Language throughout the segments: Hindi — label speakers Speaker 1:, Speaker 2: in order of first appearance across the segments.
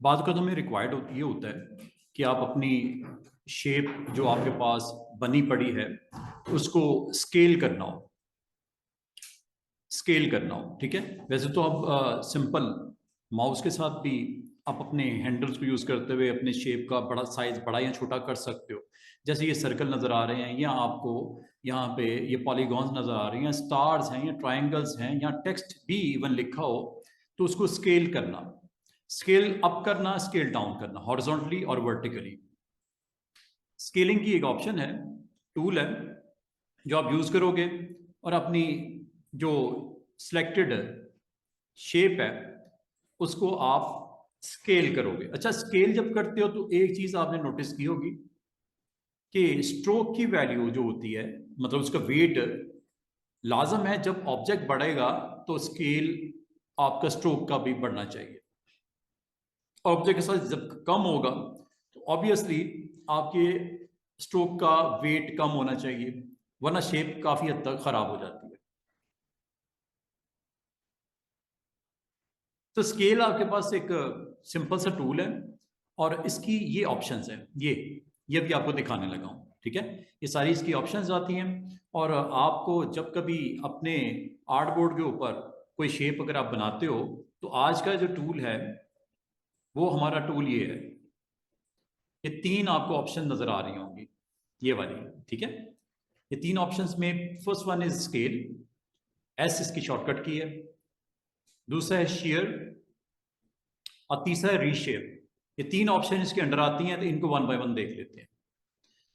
Speaker 1: बाद कदम में रिक्वायर्ड ये होता है कि आप अपनी शेप जो आपके पास बनी पड़ी है उसको स्केल करना हो, ठीक है। वैसे तो आप सिंपल माउस के साथ भी आप अपने हैंडल्स को यूज करते हुए अपने शेप का बड़ा साइज बड़ा या छोटा कर सकते हो। जैसे ये सर्कल नजर आ रहे हैं या आपको यहाँ पे ये पॉलीगॉन्स नजर आ रही हैं, स्टार्स हैं या ट्राइंगल्स हैं या टेक्स्ट भी इवन लिखा हो, तो उसको स्केल करना, स्केल अप करना, स्केल डाउन करना, हॉरिजॉन्टली और वर्टिकली। स्केलिंग की एक ऑप्शन है, टूल है जो आप यूज करोगे और अपनी जो सिलेक्टेड शेप है उसको आप स्केल करोगे। अच्छा, स्केल जब करते हो तो एक चीज आपने नोटिस की होगी कि स्ट्रोक की वैल्यू जो होती है, मतलब उसका वेट लाजम है, जब ऑब्जेक्ट बढ़ेगा तो स्केल आपका स्ट्रोक का भी बढ़ना चाहिए। ऑब्जेक्ट के साथ जब कम होगा तो ऑब्वियसली आपके स्ट्रोक का वेट कम होना चाहिए, वरना शेप काफी हद तक खराब हो जाती है। तो स्केल आपके पास एक सिंपल सा टूल है और इसकी ये ऑप्शंस हैं, ये भी आपको दिखाने लगा हूं, ठीक है। ये सारी इसकी ऑप्शंस आती हैं और आपको जब कभी अपने आर्टबोर्ड के ऊपर कोई शेप अगर आप बनाते हो तो आज का जो टूल है वो हमारा टूल ये है। ये तीन आपको ऑप्शन नजर आ रही होंगी, ये वाली, ठीक है। ये तीन ऑप्शंस में first one is scale, S इसकी शॉर्टकट की है। दूसरा है शेयर और तीसरा है रीशेप। ये तीन ऑप्शन इसके अंडर आती हैं, तो इनको वन बाय वन देख लेते हैं।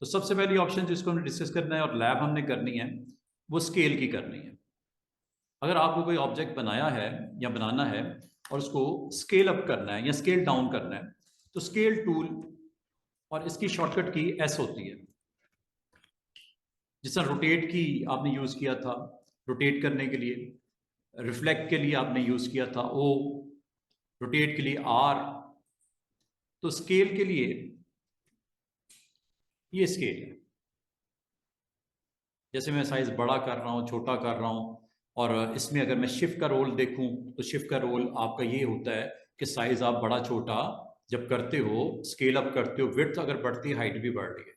Speaker 1: तो सबसे पहली ऑप्शन जिसको हमने डिस्कस करना है और लैब हमने करनी है वो स्केल की करनी है। अगर आपको कोई ऑब्जेक्ट बनाया है या बनाना है और उसको स्केल अप करना है या स्केल डाउन करना है तो स्केल टूल और इसकी शॉर्टकट की एस होती है। जिस तरह रोटेट की आपने यूज किया था रोटेट करने के लिए, रिफ्लेक्ट के लिए आपने यूज किया था ओ, रोटेट के लिए आर, तो स्केल के लिए ये स्केल है। जैसे मैं साइज बड़ा कर रहा हूँ, छोटा कर रहा हूँ, और इसमें अगर मैं शिफ्ट का रोल देखूं तो शिफ्ट का रोल आपका ये होता है कि साइज आप बड़ा छोटा जब करते हो, स्केल अप करते हो, विड्थ अगर बढ़ती है हाइट भी बढ़ रही है,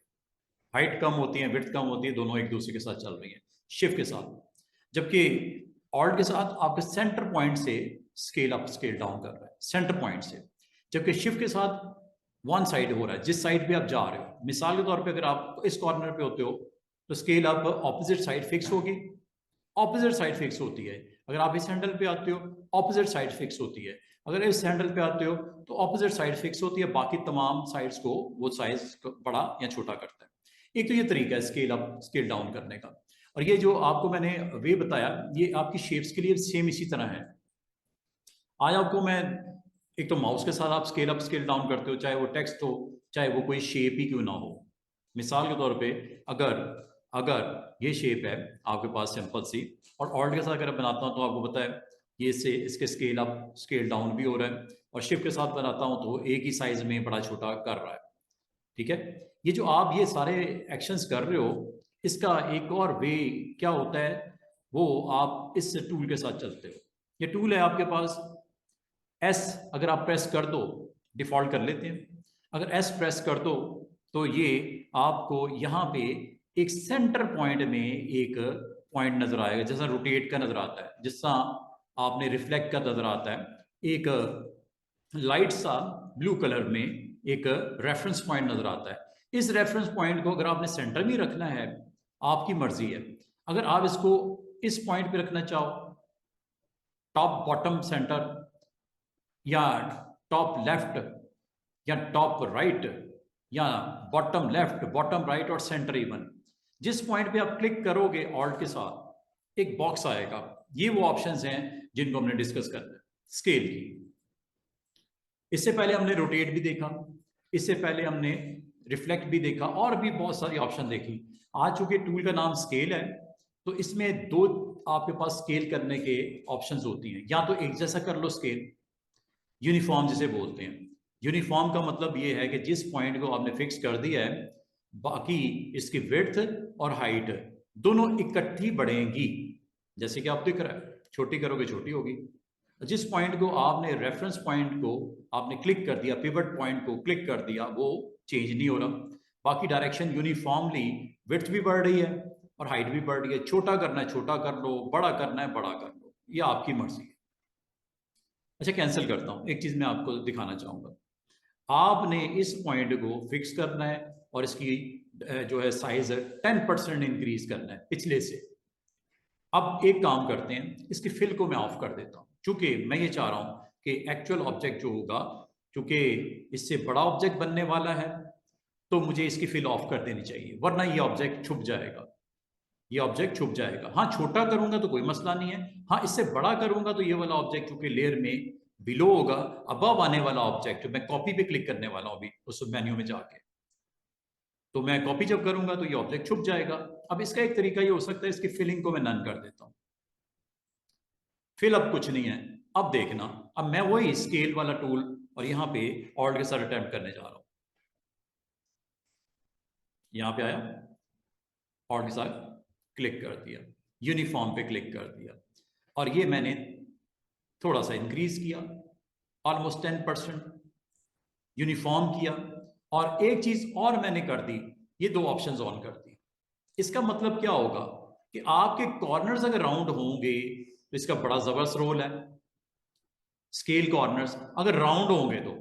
Speaker 1: हाइट कम होती है विड्थ कम होती है, दोनों एक दूसरे के साथ चल रही है शिफ्ट के साथ। जबकि ऑल्ट के साथ आपके सेंटर पॉइंट से स्केल अप स्केल डाउन कर रहा है, सेंटर पॉइंट से। जबकि शिफ्ट के साथ वन साइड हो रहा है, जिस साइड पे आप जा रहे हो। मिसाल के तौर पे अगर आप इस कॉर्नर पे होते हो तो scale up opposite side fix होगी, ऑपोजिट साइड फिक्स होती है। अगर आप इस हैंडल पे आते हो ऑपोजिट साइड फिक्स होती है, अगर इस हैंडल पे आते हो तो ऑपोजिट साइड फिक्स होती है, बाकी तमाम साइड्स को वो साइज बड़ा या छोटा करता है। एक तो ये तरीका है स्केल अप स्केल डाउन करने का। और ये जो आपको मैंने वे बताया ये आपकी शेप्स के लिए सेम इसी तरह है। आज आपको मैं, एक तो माउस के साथ आप स्केल अप स्केल डाउन करते हो, चाहे वो टेक्स्ट हो चाहे वो कोई शेप ही क्यों ना हो। मिसाल के तौर पे अगर अगर ये शेप है आपके पास सिंपल सी, और ऑल्ट के साथ अगर बनाता हूँ तो आपको पता है ये से इसके स्केल अप स्केल डाउन भी हो रहा है, और शिफ्ट के साथ बनाता हूँ तो एक ही साइज में बड़ा छोटा कर रहा है, ठीक है। ये जो आप ये सारे एक्शंस कर रहे हो इसका एक और वे क्या होता है, वो आप इस टूल के साथ चलते हो। ये टूल है आपके पास, एस अगर आप प्रेस कर दो, डिफॉल्ट कर लेते हैं, अगर एस प्रेस कर दो तो ये आपको यहाँ पे एक सेंटर पॉइंट में एक पॉइंट नजर आएगा, जैसा रोटेट का नजर आता है, जिस तरह आपने रिफ्लेक्ट का नजर आता है। एक लाइट सा ब्लू कलर में एक रेफरेंस पॉइंट नजर आता है। इस रेफरेंस पॉइंट को अगर आपने सेंटर में रखना है आपकी मर्जी है। अगर आप इसको इस पॉइंट पे रखना चाहो, टॉप बॉटम सेंटर, या टॉप लेफ्ट, या टॉप राइट, या बॉटम लेफ्ट बॉटम राइट और सेंटर इवन, जिस पॉइंट पे आप क्लिक करोगे ऑल्ट के साथ एक बॉक्स आएगा। ये वो ऑप्शंस हैं जिनको हमने डिस्कस करना है स्केल की। इससे पहले हमने रोटेट भी देखा, इससे पहले हमने रिफ्लेक्ट भी देखा, और भी बहुत सारी ऑप्शन देखी। आज चूंकि टूल का नाम स्केल है तो इसमें दो आपके पास स्केल करने के ऑप्शंस होती हैं। या तो एक जैसा कर लो स्केल, यूनिफॉर्म जिसे बोलते हैं। यूनिफॉर्म का मतलब ये है कि जिस पॉइंट को आपने फिक्स कर दिया है बाकी इसकी विड्थ और हाइट दोनों इकट्ठी बढ़ेंगी। जैसे कि आप दिख रहा है, छोटी करोगे छोटी होगी, जिस पॉइंट को आपने रेफरेंस पॉइंट को आपने क्लिक कर दिया, पिवट पॉइंट को क्लिक कर दिया, वो चेंज नहीं हो रहा। बाकी डायरेक्शन यूनिफॉर्मली, विड्थ भी बढ़ रही है और हाइट भी बढ़ रही है। छोटा करना है छोटा कर लो, बड़ा करना है बड़ा कर लो, ये आपकी मर्जी है। अच्छा, कैंसिल करता हूं। एक चीज मैं आपको दिखाना चाहूंगा, आपने इस पॉइंट को फिक्स करना है और इसकी जो है साइज 10% इंक्रीज करना है पिछले से। अब एक काम करते हैं, इसकी फिल को मैं ऑफ कर देता हूं, क्योंकि मैं ये चाह रहा हूं कि एक्चुअल ऑब्जेक्ट जो होगा, क्योंकि इससे बड़ा ऑब्जेक्ट बनने वाला है, तो मुझे इसकी फिल ऑफ कर देनी चाहिए, वरना ये ऑब्जेक्ट छुप जाएगा। ये ऑब्जेक्ट छुप जाएगा। हाँ, छोटा करूंगा तो कोई मसला नहीं है। हाँ, इससे बड़ा करूंगा तो ये वाला ऑब्जेक्ट चूंकि लेयर में बिलो होगा, अबव आने वाला ऑब्जेक्ट मैं कॉपी पे क्लिक करने वाला हूं अभी उस मेन्यू में जाके, तो मैं कॉपी जब करूंगा तो ये ऑब्जेक्ट छुप जाएगा। अब इसका एक तरीका ये हो सकता है, इसकी फिलिंग को मैं नन कर देता हूं। फिल अब कुछ नहीं है। अब देखना, अब मैं वही स्केल वाला टूल और यहां पे ऑल्ट के साथ अटेम्प्ट करने जा रहा हूं। यहां पे आया, ऑल्ट के साथ क्लिक कर दिया, यूनिफॉर्म पे क्लिक कर दिया और ये मैंने थोड़ा सा इंक्रीज किया, ऑलमोस्ट 10% यूनिफॉर्म किया। और एक चीज और मैंने कर दी, ये दो ऑप्शंस ऑन कर दी। इसका मतलब क्या होगा कि आपके कॉर्नर्स अगर राउंड होंगे तो इसका बड़ा जबरदस्त रोल है। स्केल कॉर्नर्स अगर राउंड होंगे तो,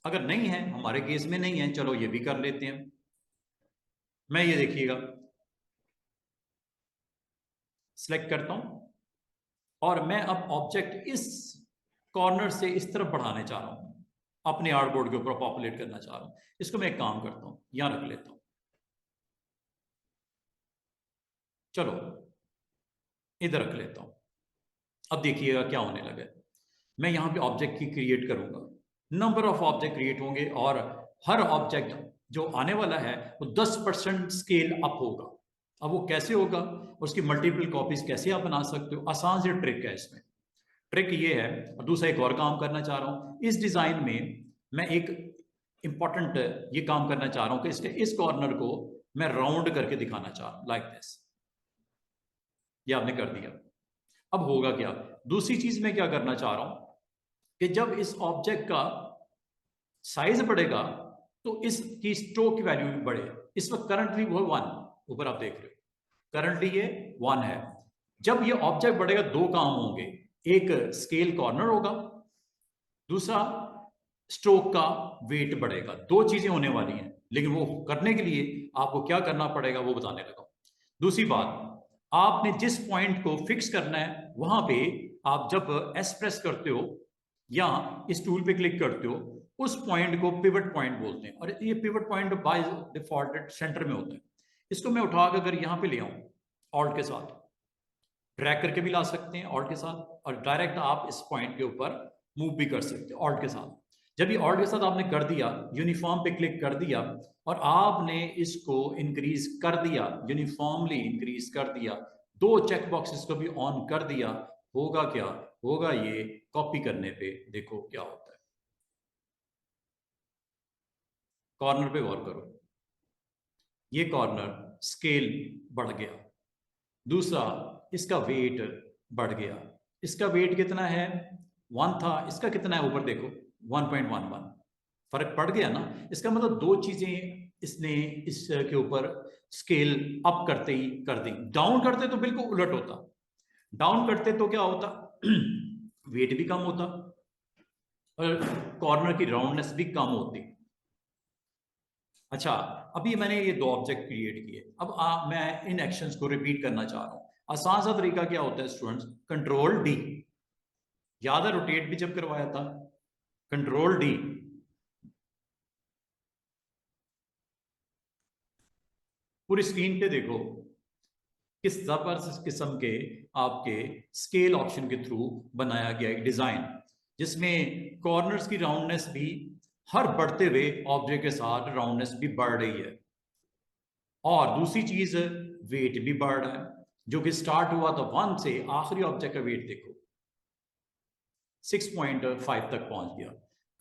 Speaker 1: अगर नहीं है, हमारे केस में नहीं है, चलो ये भी कर लेते हैं। मैं ये देखिएगा सिलेक्ट करता हूं और मैं अब ऑब्जेक्ट इस कॉर्नर से इस तरफ बढ़ाने चाह रहा हूं, अपने आर्टबोर्ड के ऊपर पॉपुलेट करना चाह रहा हूं। इसको मैं एक काम करता हूं, यहां रख लेता हूं, चलो इधर रख लेता हूं। अब देखिएगा क्या होने लगा। मैं यहां पे ऑब्जेक्ट की क्रिएट करूंगा, नंबर ऑफ ऑब्जेक्ट क्रिएट होंगे और हर ऑब्जेक्ट जो आने वाला है वो 10% स्केल अप होगा। अब वो कैसे होगा, उसकी मल्टीपल कॉपीज कैसे आप बना सकते हो, आसान से ट्रिक है इसमें। ट्रिक ये है, और दूसरा एक और काम करना चाह रहा हूं इस डिजाइन में, मैं एक इंपॉर्टेंट ये काम करना चाह रहा हूं कि इसके इस कॉर्नर को मैं राउंड करके दिखाना चाह रहा हूं, लाइक दिस। ये आपने कर दिया। अब होगा क्या, दूसरी चीज मैं क्या करना चाह रहा हूं कि जब इस ऑब्जेक्ट का साइज बढ़ेगा तो इसकी स्ट्रोक की वैल्यू भी बढ़े। इस वक्त करंटली वो 1, ऊपर आप देख रहे हो करंटली ये 1 है। जब ये ऑब्जेक्ट बढ़ेगा दो काम होंगे, एक स्केल कॉर्नर होगा, दूसरा स्ट्रोक का वेट बढ़ेगा। दो चीजें होने वाली हैं, लेकिन वो करने के लिए आपको क्या करना पड़ेगा वो बताने लगा। दूसरी बात, आपने जिस पॉइंट को फिक्स करना है वहां पे आप जब एस प्रेस करते हो या इस टूल पे क्लिक करते हो, उस पॉइंट को पिवट पॉइंट बोलते हैं। और ये pivot point by default centre में होता है। इसको मैं उठा कर अगर यहां पे ले आऊं, ऑल्ट के साथ ड्रैग करके भी ला सकते हैं ऑल्ट के साथ, और डायरेक्ट आप इस पॉइंट के ऊपर मूव भी कर सकते हैं ऑल्ट के साथ। जब ये ऑल्ट के साथ आपने कर दिया, यूनिफॉर्म पे क्लिक कर दिया और आपने इसको इंक्रीज कर दिया, यूनिफॉर्मली इंक्रीज कर दिया, दो चेक बॉक्सेस को भी ऑन कर दिया, होगा क्या, होगा ये कॉपी करने पे देखो क्या होता है। कॉर्नर पे गौर करो, ये कॉर्नर स्केल बढ़ गया। दूसरा, इसका वेट बढ़ गया। इसका वेट कितना है, 1 था, इसका कितना है ऊपर देखो 1.11। फर्क पड़ गया ना। इसका मतलब दो चीजें इसने इसके ऊपर स्केल अप करते ही कर दी। डाउन करते तो बिल्कुल उलट होता, डाउन करते तो क्या होता वेट भी कम होता और कॉर्नर की राउंडनेस भी कम होती। अच्छा, अभी मैंने ये दो ऑब्जेक्ट क्रिएट किए, अब मैं इन एक्शंस को रिपीट करना चाह रहा हूं। आसान सा तरीका क्या होता है स्टूडेंट्स, कंट्रोल डी, याद है रोटेट भी जब करवाया था, कंट्रोल डी। पूरी स्क्रीन पे देखो किस जबरदस्त किस्म के आपके स्केल ऑप्शन के थ्रू बनाया गया एक डिजाइन, जिसमें कॉर्नर्स की राउंडनेस भी हर बढ़ते हुए ऑब्जेक्ट के साथ राउंडनेस भी बढ़ रही है। और दूसरी चीज, वेट भी बढ़ रहा है, जो कि स्टार्ट हुआ था 1 से, आखिरी ऑब्जेक्ट का वेट देखो 6.5 तक पहुंच गया।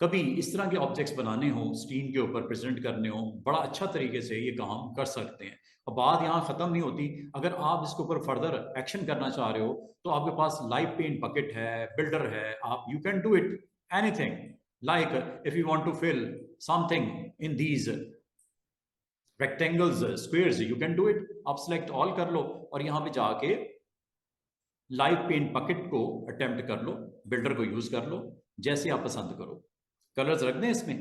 Speaker 1: कभी इस तरह के ऑब्जेक्ट्स बनाने हो, स्क्रीन के ऊपर प्रेजेंट करने हो, बड़ा अच्छा तरीके से ये काम कर सकते हैं। अब बात यहाँ ख़त्म नहीं होती। अगर आप इसके ऊपर फर्दर एक्शन करना चाह रहे हो तो आपके पास लाइव पेंट बकेट है, बिल्डर है, आप you can do it anything. Like if you want to fill something in these rectangles, squares, you can do it. आप सिलेक्ट ऑल कर लो और यहाँ पे जाके लाइव पेंट बकेट को अटेम्प्ट कर लो, बिल्डर को यूज कर लो, जैसे आप पसंद करो। कलर्स रख दें इसमें।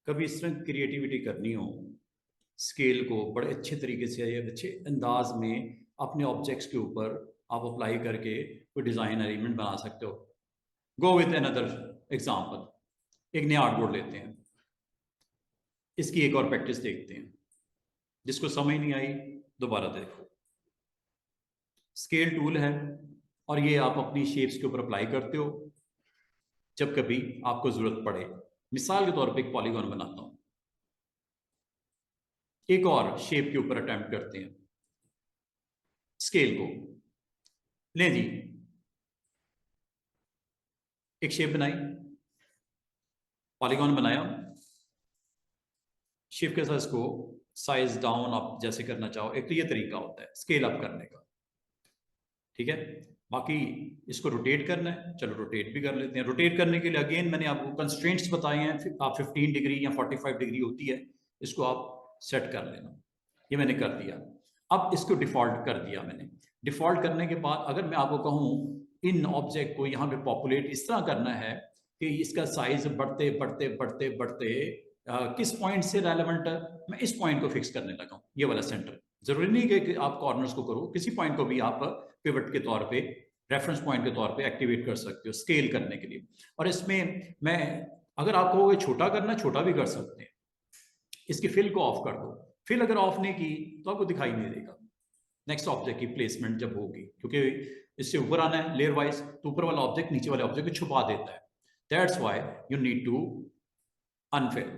Speaker 1: कभी इस तरह क्रिएटिविटी करनी हो, स्केल को बड़े अच्छे तरीके से, अच्छे अंदाज में अपने ऑब्जेक्ट्स के ऊपर आप अप्लाई करके कोई डिज़ाइन एलिमेंट बना सकते हो। Go with another example. एक नया आर्टबोर्ड लेते हैं, इसकी एक और प्रैक्टिस देखते हैं। जिसको समझ नहीं आई दोबारा देखो। स्केल टूल है और ये आप अपनी शेप्स के ऊपर अप्लाई करते हो जब कभी आपको जरूरत पड़े। मिसाल के तौर पे एक पॉलीगॉन बनाता हूं, एक और शेप के ऊपर अटेम्प्ट करते हैं। स्केल को लें जी, एक शेप बनाई, पॉलीगॉन बनाया, शेप के साथ इसको साइज डाउन आप जैसे करना चाहो। एक तो ये तरीका होता है स्केल अप करने का, ठीक है। बाकी इसको रोटेट करना है, चलो रोटेट भी कर लेते हैं। रोटेट करने के लिए अगेन मैंने आपको कंस्ट्रेंट्स बताए हैं। आप 15 डिग्री या 45 डिग्री होती है, इसको आप सेट कर लेना। ये मैंने कर दिया। अब इसको डिफॉल्ट कर दिया मैंने। डिफॉल्ट करने के बाद अगर मैं आपको कहूँ इन ऑब्जेक्ट को यहाँ पे पॉपुलेट इस तरह करना है कि इसका साइज बढ़ते बढ़ते बढ़ते बढ़ते किस पॉइंट से रेलेवेंट है, मैं इस पॉइंट को फिक्स करने लगा हूँ, ये वाला सेंटर। जरूरी नहीं है कि आप कॉर्नर्स को करो, किसी पॉइंट को भी आप पिवट के तौर पे, रेफरेंस पॉइंट के तौर पे एक्टिवेट कर सकते हो स्केल करने के लिए। और इसमें मैं, अगर आप कहोगे छोटा करना, छोटा भी कर सकते हैं। इसकी फिल को ऑफ कर दो। फिल अगर ऑफ नहीं की तो आपको दिखाई नहीं देगा नेक्स्ट ऑब्जेक्ट की प्लेसमेंट जब होगी, क्योंकि इससे ऊपर आना है लेयर वाइज, तो ऊपर वाला ऑब्जेक्ट नीचे वाले ऑब्जेक्ट को छुपा देता है। That's why you need to unfill.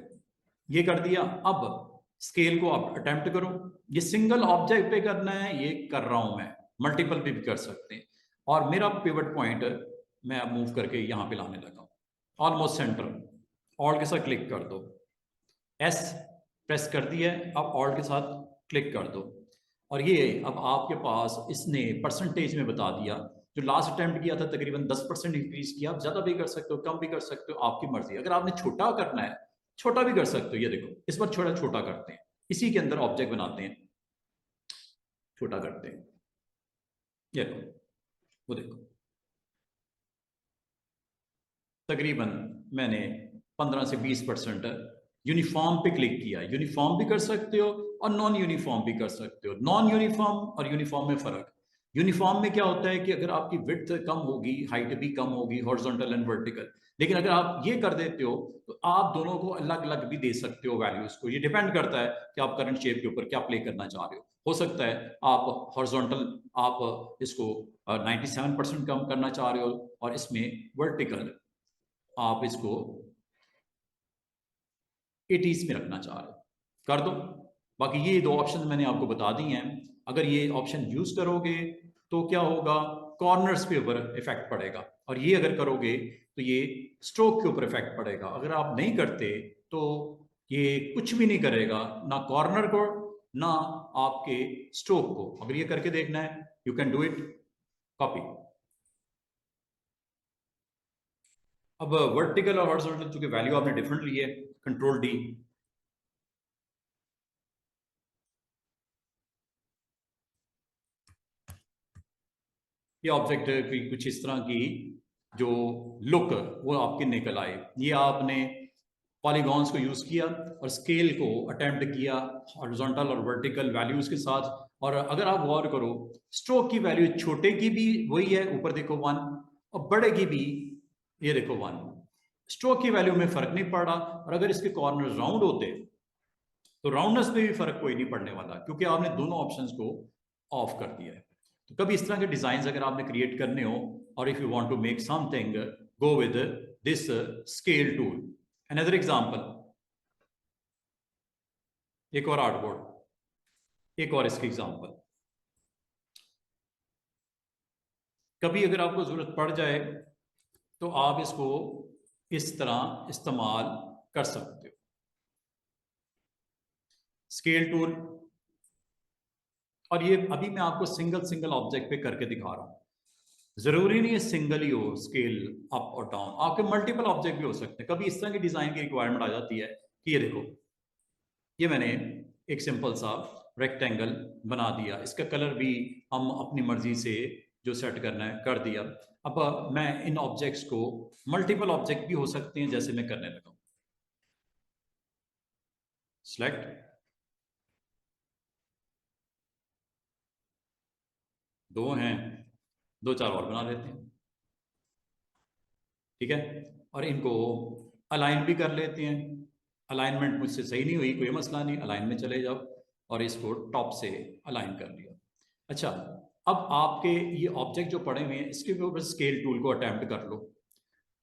Speaker 1: ये कर दिया। अब स्केल को आप अटेम्प्ट करो। ये सिंगल ऑब्जेक्ट पे करना है, ये कर रहा हूं मैं, मल्टीपल पे भी कर सकते हैं। और मेरा पिवट पॉइंट मैं अब मूव करके यहां पे लाने लगा हूं, ऑलमोस्ट सेंटर। ऑल्ट के साथ क्लिक कर दो, एस प्रेस कर दिया है, अब ऑल्ट के साथ क्लिक कर दो। और ये अब आपके पास इसने परसेंटेज में बता दिया। जो लास्ट अटेम्प्ट किया था तकरीबन 10% इंक्रीज किया। आप ज्यादा भी कर सकते हो, कम भी कर सकते हो, आपकी मर्जी। अगर आपने छोटा करना है, छोटा भी कर सकते हो। ये देखो, इस बार छोटा छोटा करते हैं, इसी के अंदर ऑब्जेक्ट बनाते हैं, छोटा करते हैं। ये लो, वो देखो, तकरीबन मैंने 15 से 20% यूनिफॉर्म पे क्लिक किया। यूनिफॉर्म भी कर सकते हो और नॉन यूनिफॉर्म भी कर सकते हो। नॉन यूनिफॉर्म और यूनिफॉर्म में फर्क। यूनिफॉर्म में क्या होता है कि अगर आपकी विड्थ कम होगी, हाइट भी कम होगी, हॉरिजॉन्टल एंड वर्टिकल। लेकिन अगर आप ये कर देते हो तो आप दोनों को अलग अलग भी दे सकते हो वैल्यूज को। ये डिपेंड करता है कि आप करंट शेप के ऊपर क्या प्ले करना चाह रहे हो सकता है आप हॉरिजॉन्टल, आप इसको 97% कम करना चाह रहे हो और इसमें वर्टिकल आप इसको 80s में रखना चाह रहे हो, कर दो। बाकी ये दो ऑप्शन मैंने आपको बता दी हैं। अगर ये ऑप्शन यूज करोगे तो क्या होगा, कॉर्नर्स पे ऊपर इफेक्ट पड़ेगा। और ये अगर करोगे तो ये स्ट्रोक के ऊपर इफेक्ट पड़ेगा। अगर आप नहीं करते तो ये कुछ भी नहीं करेगा, ना कॉर्नर को ना आपके स्ट्रोक को। अगर ये करके देखना है, you can do it, copy. अब वर्टिकल और हॉरिजॉन्टल चूंकि वैल्यू आपने डिफरेंट ली है, कंट्रोल डी। ये ऑब्जेक्ट की कुछ इस तरह की जो लुक वो आपकी निकल आए। ये आपने पॉलीगॉन्स को यूज किया और स्केल को अटेम्प्ट किया हॉरिजॉन्टल और वर्टिकल वैल्यूज के साथ। और अगर आप गौर करो, स्ट्रोक की वैल्यू छोटे की भी वही है, ऊपर देखो 1, और बड़े की भी ये देखो 1। स्ट्रोक की वैल्यू में फर्क नहीं पड़ रहा, और अगर इसके कॉर्नर राउंड होते तो राउंडनेस में भी फर्क कोई नहीं पड़ने वाला, क्योंकि आपने दोनों ऑप्शंस को ऑफ कर दिया है। तो कभी इस तरह के डिजाइन अगर आपने क्रिएट करने हो, और if you want to make something, go with this scale tool. Another example, एक और आर्टबोर्ड, एक और इसकी एग्जांपल। कभी अगर आपको जरूरत पड़ जाए तो आप इसको इस तरह इस्तेमाल कर सकते हो। स्केल टूल, और ये अभी मैं आपको सिंगल ऑब्जेक्ट पे करके दिखा रहा हूं, जरूरी नहीं है सिंगल ही हो स्केल अप और डाउन, आपके मल्टीपल ऑब्जेक्ट भी हो सकते हैं। कभी इस तरह की डिजाइन की रिक्वायरमेंट आ जाती है कि ये देखो, ये मैंने एक सिंपल सा रेक्टेंगल बना दिया, इसका कलर भी हम अपनी मर्जी से जो सेट करना है कर दिया। अब मैं इन ऑब्जेक्ट्स को, मल्टीपल ऑब्जेक्ट भी हो सकते हैं, जैसे मैं करने लगा, सिलेक्ट, दो हैं, दो चार और बना लेते हैं, ठीक है, और इनको अलाइन भी कर लेते हैं। अलाइनमेंट मुझसे सही नहीं हुई, कोई मसला नहीं, अलाइन में चले जाओ, और इसको टॉप से अलाइन कर लिया। अच्छा, अब आपके ये ऑब्जेक्ट जो पड़े हुए हैं, इसके ऊपर स्केल टूल को अटेम्प्ट कर लो।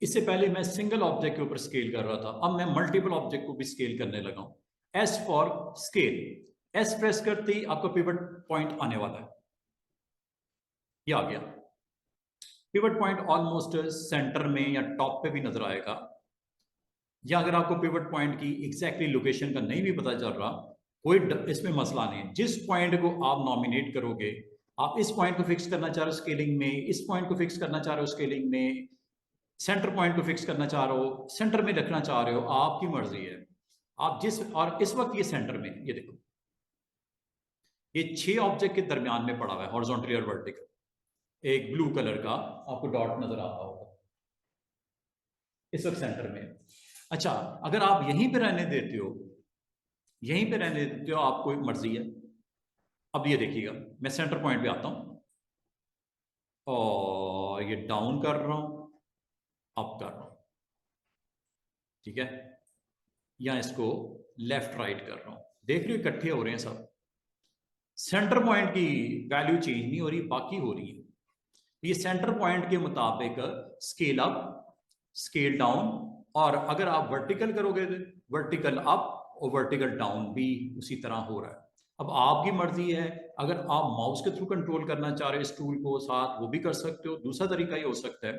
Speaker 1: इससे पहले मैं सिंगल ऑब्जेक्ट के ऊपर स्केल कर रहा था, अब मैं मल्टीपल ऑब्जेक्ट को भी स्केल करने लगा हूं। S for scale, S press करते ही आपका पिवट पॉइंट आने वाला है, ये आ गया। पिवट पॉइंट ऑलमोस्ट सेंटर में या टॉप पे भी नजर आएगा, या अगर आपको पिवट पॉइंट की एग्जैक्टली लोकेशन का नहीं भी पता चल रहा, कोई इसमें मसला नहीं है। जिस पॉइंट को आप नॉमिनेट करोगे, आप इस पॉइंट को फिक्स करना चाह रहे हो स्केलिंग में, इस पॉइंट को फिक्स करना चाह रहे हो स्केलिंग में, सेंटर पॉइंट को फिक्स करना चाह रहे हो, सेंटर में रखना चाह रहे हो, आपकी मर्जी है। आप जिस, और इस वक्त ये सेंटर में, ये देखो, ये 6 ऑब्जेक्ट के दरमियान में पड़ा हुआ है, हॉरिजॉन्टली और वर्टिकल। एक ब्लू कलर का आपको डॉट नजर आता होगा, इस वक्त सेंटर में। अच्छा, अगर आप यहीं पे रहने देते हो, यहीं पे रहने देते हो, आपको मर्जी है। अब ये देखिएगा, मैं सेंटर पॉइंट पे आता हूं, और ये डाउन कर रहा हूं, अप कर रहा हूं, ठीक है, या इसको लेफ्ट राइट कर रहा हूं, देख रहे हो इकट्ठे हो रहे हैं सब। सेंटर पॉइंट की वैल्यू चेंज नहीं हो रही, बाकी हो रही है। ये सेंटर पॉइंट के मुताबिक स्केल अप, स्केल डाउन, और अगर आप वर्टिकल करोगे, वर्टिकल अप और वर्टिकल डाउन भी उसी तरह हो रहा है। अब आपकी मर्जी है, अगर आप माउस के थ्रू कंट्रोल करना चाह रहे हो इस टूल को साथ, वो भी कर सकते हो। दूसरा तरीका ये हो सकता है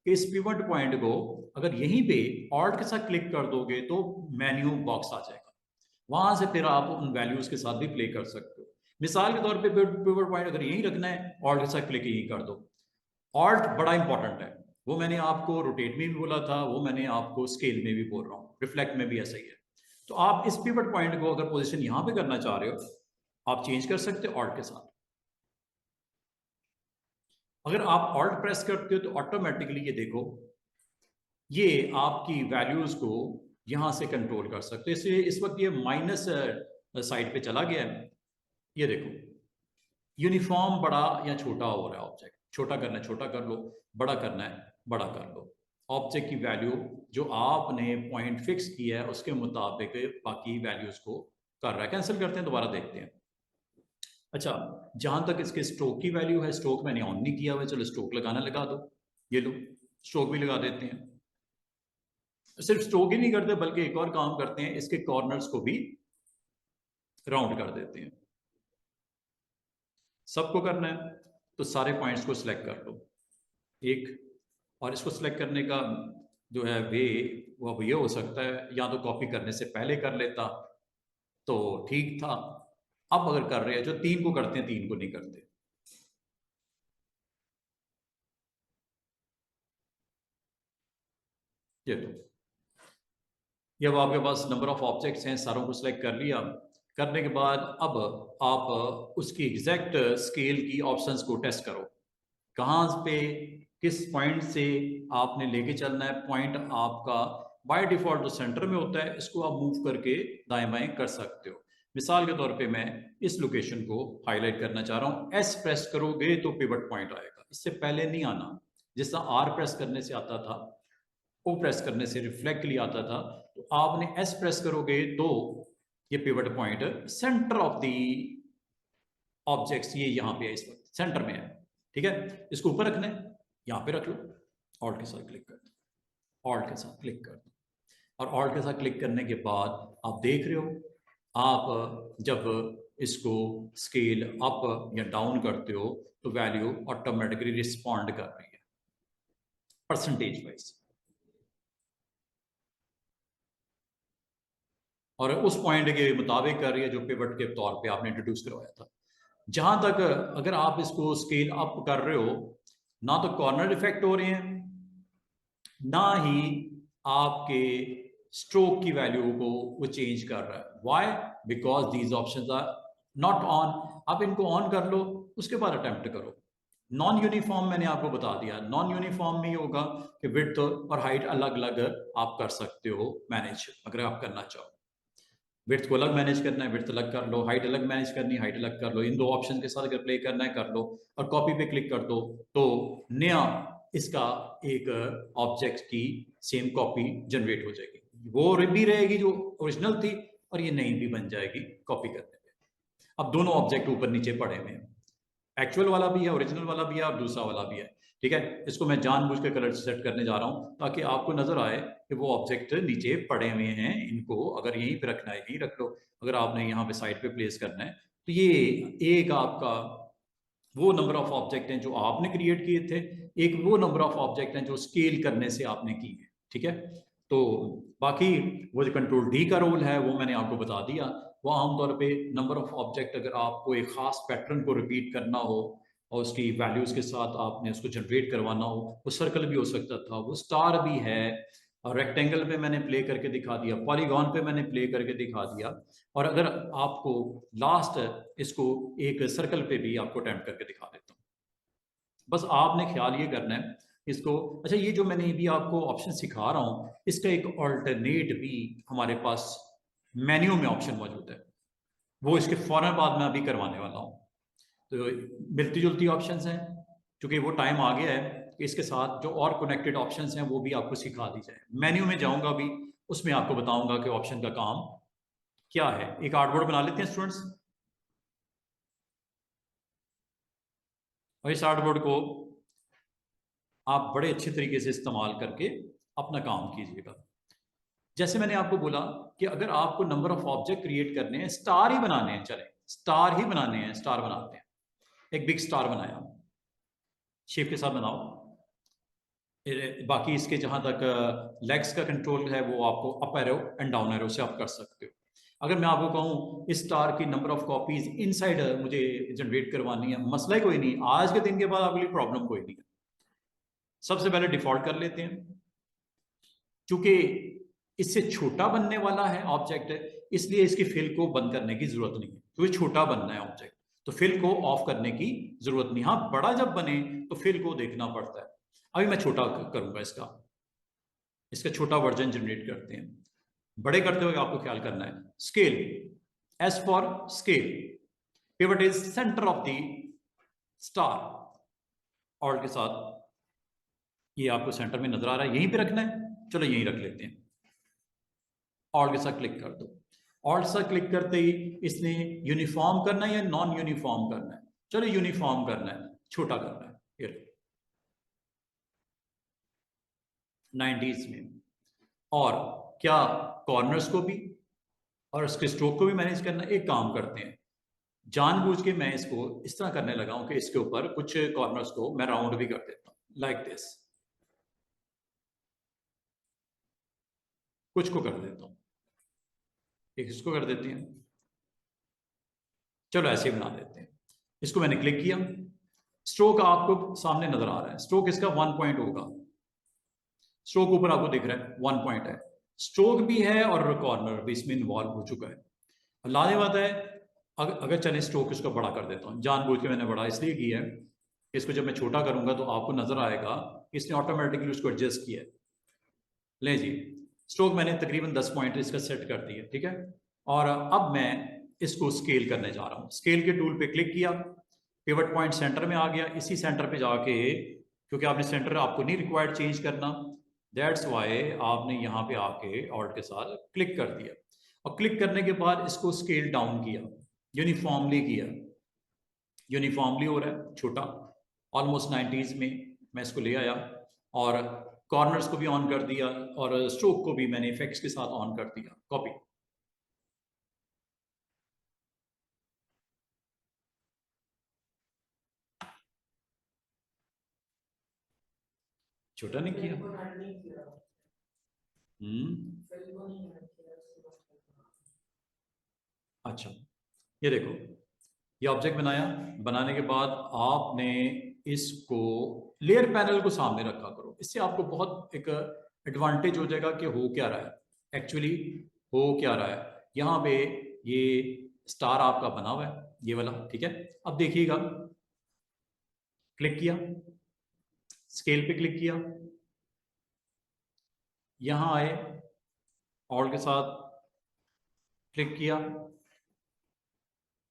Speaker 1: कि इस पिवट पॉइंट को अगर यहीं पे ऑल्ट के साथ क्लिक कर दोगे तो मेन्यू बॉक्स आ जाएगा, वहां से फिर आप उन वैल्यूज के साथ भी प्ले कर सकते हो। मिसाल के तौर पे पिवट पॉइंट अगर यहीं रखना है, ऑल्ट के साथ क्लिक यहीं कर दो। ऑल्ट बड़ा इंपॉर्टेंट है, वो मैंने आपको रोटेट में भी बोला था, वो मैंने आपको स्केल में भी बोल रहा हूँ, रिफ्लेक्ट में भी ऐसा ही है। तो आप इस पिवट पॉइंट को अगर पोजीशन यहां पे करना चाह रहे हो, आप चेंज कर सकते हो ऑल्ट के साथ। अगर आप ऑल्ट प्रेस करते हो तो ऑटोमेटिकली ये देखो, ये आपकी वैल्यूज को यहां से कंट्रोल कर सकते हो। इसलिए इस वक्त ये माइनस साइड पे चला गया है, ये देखो, यूनिफॉर्म बड़ा या छोटा हो रहा है ऑब्जेक्ट। छोटा करना है छोटा कर लो, बड़ा करना है बड़ा कर लो। ऑब्जेक्ट की वैल्यू जो आपने पॉइंट फिक्स किया है उसके मुताबिक बाकी वैल्यूज को कर रहा है। कैंसिल करते हैं, दोबारा देखते हैं। अच्छा, जहां तक इसके स्ट्रोक की वैल्यू है, स्ट्रोक मैंने ऑन नहीं किया हुआ, चलो स्ट्रोक लगाना लगा दो, ये लो स्ट्रोक भी लगा देते हैं। सिर्फ स्ट्रोक ही नहीं करते बल्कि एक और काम करते हैं, इसके कॉर्नर्स को भी राउंड कर देते हैं। सबको करना है तो सारे पॉइंट्स को सिलेक्ट कर लो एक, और इसको सिलेक्ट करने का जो है वे, वो अब ये हो सकता है या तो कॉपी करने से पहले कर लेता तो ठीक था। अब अगर कर रहे हैं जो 3 को करते हैं, 3 को नहीं करते। ये तो ये अब आपके पास नंबर ऑफ ऑब्जेक्ट्स हैं, सारों को सिलेक्ट कर लिया। करने के बाद अब आप उसकी एग्जैक्ट स्केल की ऑप्शंस को टेस्ट करो, कहाँ पे किस पॉइंट से आपने लेके चलना है। पॉइंट आपका बाय डिफॉल्ट जो सेंटर में होता है, इसको आप मूव करके दाएं बाएं कर सकते हो। मिसाल के तौर पे मैं इस लोकेशन को हाईलाइट करना चाह रहा हूँ, एस प्रेस करोगे तो पिवट पॉइंट आएगा, इससे पहले नहीं आना, जिस तरह आर प्रेस करने से आता था। ओ प्रेस करने से रिफ्लेक्ट के लिए आता था, तो आपने एस प्रेस करोगे तो ये pivot point centre of the objects ये यहाँ पे है, इस वक्त सेंटर में है। ठीक है, इसको ऊपर रखना है, यहाँ पे रख लो, ऑल्ट के साथ क्लिक कर दो, ऑल्ट के साथ क्लिक कर दो, और ऑल्ट के साथ क्लिक करने के बाद आप देख रहे हो, आप जब इसको स्केल अप या डाउन करते हो तो वैल्यू ऑटोमेटिकली रिस्पॉन्ड कर रही है परसेंटेज वाइज, और उस पॉइंट के मुताबिक कर रही है जो पिवट के तौर पे आपने इंट्रोड्यूस करवाया था। जहां तक अगर आप इसको स्केल अप कर रहे हो, ना तो कॉर्नर इफेक्ट हो रहे हैं, ना ही आपके स्ट्रोक की वैल्यू को वो चेंज कर रहा है। Why? Because these options are not on. आप इनको ऑन कर लो, उसके बाद अटेम्प्ट करो। नॉन यूनिफॉर्म मैंने आपको बता दिया, नॉन यूनिफॉर्म में ये होगा कि विड्थ और हाइट अलग अलग आप कर सकते हो मैनेज, अगर आप करना चाहो। विड्थ को अलग मैनेज करना है, विड्थ अलग कर लो, हाइट अलग मैनेज करनी है, हाइट अलग कर लो। इन दो ऑप्शन के साथ अगर प्ले करना है कर लो, और कॉपी पे क्लिक कर दो तो नया इसका एक ऑब्जेक्ट की सेम कॉपी जनरेट हो जाएगी। वो भी रहेगी जो ओरिजिनल थी, और ये नई भी बन जाएगी कॉपी करने पे। अब दोनों ऑब्जेक्ट ऊपर नीचे पड़े हुए हैं, एक्चुअल वाला भी है, ओरिजिनल वाला भी है, और दूसरा वाला भी है। ठीक है, इसको मैं जानबूझ के कलर सेट करने जा रहा हूं ताकि आपको नजर आए कि वो ऑब्जेक्ट नीचे पड़े हुए हैं। इनको अगर यहीं पे रखना है यहीं रख लो, अगर आपने यहाँ पे साइड पे प्लेस करना है तो ये एक आपका वो नंबर ऑफ ऑब्जेक्ट हैं जो आपने क्रिएट किए थे, एक वो नंबर ऑफ ऑब्जेक्ट हैं जो स्केल करने से आपने की है। ठीक है, तो बाकी वो जो कंट्रोल डी का रोल है वो मैंने आपको बता दिया। वो आमतौर पे नंबर ऑफ ऑब्जेक्ट, अगर आपको एक खास पैटर्न को रिपीट करना हो और उसकी वैल्यूज के साथ आपने उसको जनरेट करवाना हो, वो सर्कल भी हो सकता था, वो स्टार भी है, और रेक्टेंगल पे मैंने प्ले करके दिखा दिया, पॉलीगॉन पे मैंने प्ले करके दिखा दिया, और अगर आपको लास्ट इसको एक सर्कल पे भी आपको अटेम्प्ट करके दिखा देता हूँ। बस आपने ख्याल ये करना है इसको। अच्छा, ये जो मैंने भी आपको ऑप्शन सिखा रहा हूँ, इसका एक ऑल्टरनेट भी हमारे पास मेन्यू में ऑप्शन मौजूद है, वो इसके फौरन बाद में अभी करवाने वाला हूँ। तो मिलती जुलती ऑप्शंस हैं, क्योंकि वो टाइम आ गया है कि इसके साथ जो और कनेक्टेड ऑप्शंस हैं वो भी आपको सिखा दी जाए। मेन्यू में जाऊंगा भी, उसमें आपको बताऊंगा कि ऑप्शन का काम क्या है। एक आर्टबोर्ड बना लेते हैं स्टूडेंट्स, और इस आर्टबोर्ड को आप बड़े अच्छे तरीके से इस्तेमाल करके अपना काम कीजिएगा। जैसे मैंने आपको बोला कि अगर आपको नंबर ऑफ ऑब्जेक्ट क्रिएट करने हैं, स्टार ही बनाने हैं, चले स्टार ही बनाने हैं, स्टार बनाते हैं। एक बिग स्टार बनाया, शेप के साथ बनाओ। बाकी इसके जहां तक लेग्स का कंट्रोल है वो आपको up arrow and down arrow से आप कर सकते हो। अगर मैं आपको कहूँ इस स्टार की नंबर ऑफ कॉपीज इनसाइड मुझे जनरेट करवानी है, मसला ही कोई नहीं, आज के दिन के बाद आपके लिए प्रॉब्लम कोई नहीं है। सबसे पहले डिफॉल्ट कर लेते हैं, क्योंकि इससे छोटा बनने वाला है ऑब्जेक्ट, इसलिए इसकी फिल को बंद करने की जरूरत नहीं है, क्योंकि छोटा बनना है ऑब्जेक्ट, तो फिल को ऑफ करने की जरूरत नहीं। हाँ, बड़ा जब बने तो फिल को देखना पड़ता है। अभी मैं छोटा करूंगा, इसका छोटा वर्जन जनरेट करते हैं। बड़े करते हुए आपको ख्याल करना है scale, S for scale, pivot is centre of the star, alt के साथ ये आपको सेंटर में नजर आ रहा है, यहीं पे रखना है, चलो यहीं रख लेते हैं। ऑल्ट के साथ क्लिक कर दो, ऑल्ट से क्लिक करते ही इसने यूनिफॉर्म करना है या नॉन यूनिफॉर्म करना है, चलो यूनिफॉर्म करना है, छोटा करना है, ये 90s में। और क्या कॉर्नर्स को भी और इसके स्ट्रोक को भी मैनेज करना है। एक काम करते हैं, जानबूझ के मैं इसको इस तरह करने लगा हूं कि इसके ऊपर कुछ कॉर्नर्स को मैं राउंड भी कर देता हूं, लाइक दिस, कुछ को कर देता हूं, एक इसको कर देते हैं, चलो ऐसे बना देते हैं। इसको मैंने क्लिक किया, स्ट्रोक आपको सामने नजर आ रहा है, स्ट्रोक इसका 1 पॉइंट होगा, स्ट्रोक ऊपर आपको दिख रहा है 1 पॉइंट है, स्ट्रोक भी है और कॉर्नर भी इसमें इन्वॉल्व हो चुका है। लाने बात है, अगर चले स्ट्रोक इसको बड़ा कर देता हूँ, जानबूझ के मैंने बड़ा इसलिए किया है, इसको जब मैं छोटा करूंगा तो आपको नजर आएगा इसने ऑटोमेटिकली उसको एडजस्ट किया है। ले जी, स्ट्रोक मैंने तकरीबन 10 पॉइंट इसका सेट कर दिया, ठीक है। और अब मैं इसको स्केल करने जा रहा हूँ, स्केल के टूल पे क्लिक किया, पिवट पॉइंट सेंटर में आ गया, इसी सेंटर पे जाके, क्योंकि आपने सेंटर आपको नहीं रिक्वायर्ड चेंज करना, दैट्स वाई आपने यहाँ पे आके ऑल्ट के साथ क्लिक कर दिया, और क्लिक करने के बाद इसको स्केल डाउन किया, यूनिफॉर्मली किया, यूनिफॉर्मली हो रहा है छोटा, ऑलमोस्ट 90s में मैं इसको ले आया, और कॉर्नर्स को भी ऑन कर दिया, और स्ट्रोक को भी मैंने इफेक्ट्स के साथ ऑन कर दिया। कॉपी, छोटा नहीं किया। अच्छा, ये देखो, ये ऑब्जेक्ट बनाया, बनाने के बाद आपने इसको लेयर पैनल को सामने रखा करो, इससे आपको बहुत एक एडवांटेज हो जाएगा कि हो क्या रहा है एक्चुअली, हो क्या रहा है। यहाँ पे ये स्टार आपका बना हुआ है, ये वाला, ठीक है। अब देखिएगा, क्लिक किया, स्केल पे क्लिक किया, यहाँ आए, ऑल के साथ क्लिक किया,